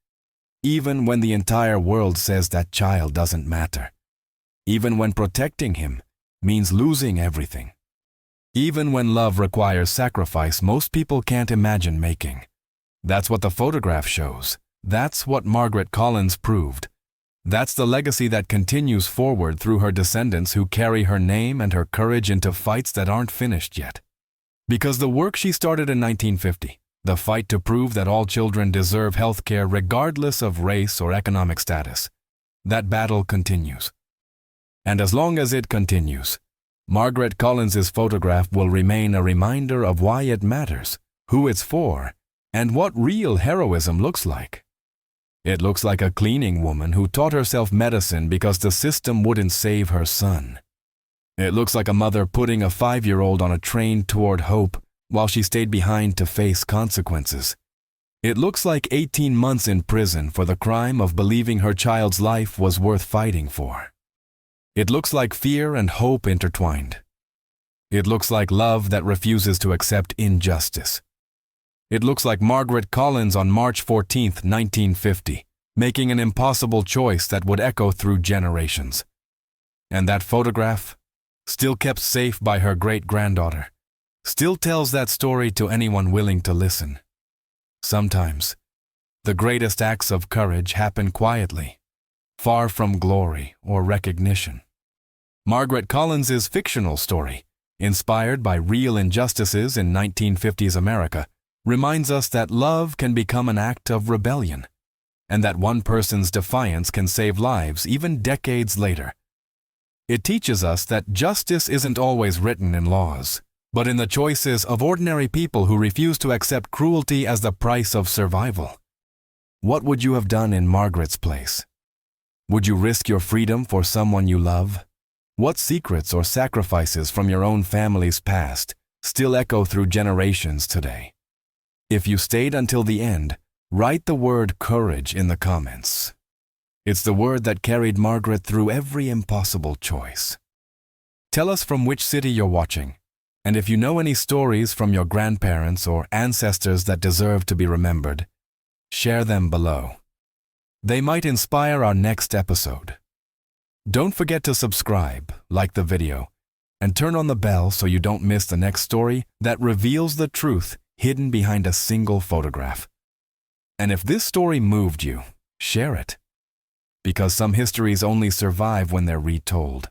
even when the entire world says that child doesn't matter, even when protecting him means losing everything, even when love requires sacrifice most people can't imagine making. That's what the photograph shows. That's what Margaret Collins proved. That's the legacy that continues forward through her descendants who carry her name and her courage into fights that aren't finished yet. Because the work she started in 1950, the fight to prove that all children deserve health care regardless of race or economic status, that battle continues. And as long as it continues, Margaret Collins's photograph will remain a reminder of why it matters, who it's for, and what real heroism looks like. It looks like a cleaning woman who taught herself medicine because the system wouldn't save her son. It looks like a mother putting a 5-year-old on a train toward hope while she stayed behind to face consequences. It looks like 18 months in prison for the crime of believing her child's life was worth fighting for. It looks like fear and hope intertwined. It looks like love that refuses to accept injustice. It looks like Margaret Collins on March 14, 1950, making an impossible choice that would echo through generations. And that photograph, still kept safe by her great-granddaughter, still tells that story to anyone willing to listen. Sometimes, the greatest acts of courage happen quietly, far from glory or recognition. Margaret Collins's fictional story, inspired by real injustices in 1950s America, reminds us that love can become an act of rebellion, and that one person's defiance can save lives even decades later. It teaches us that justice isn't always written in laws, but in the choices of ordinary people who refuse to accept cruelty as the price of survival. What would you have done in Margaret's place? Would you risk your freedom for someone you love? What secrets or sacrifices from your own family's past still echo through generations today? If you stayed until the end, write the word courage in the comments. It's the word that carried Margaret through every impossible choice. Tell us from which city you're watching, and if you know any stories from your grandparents or ancestors that deserve to be remembered, share them below. They might inspire our next episode. Don't forget to subscribe, like the video, and turn on the bell so you don't miss the next story that reveals the truth hidden behind a single photograph. And if this story moved you, share it. Because some histories only survive when they're retold.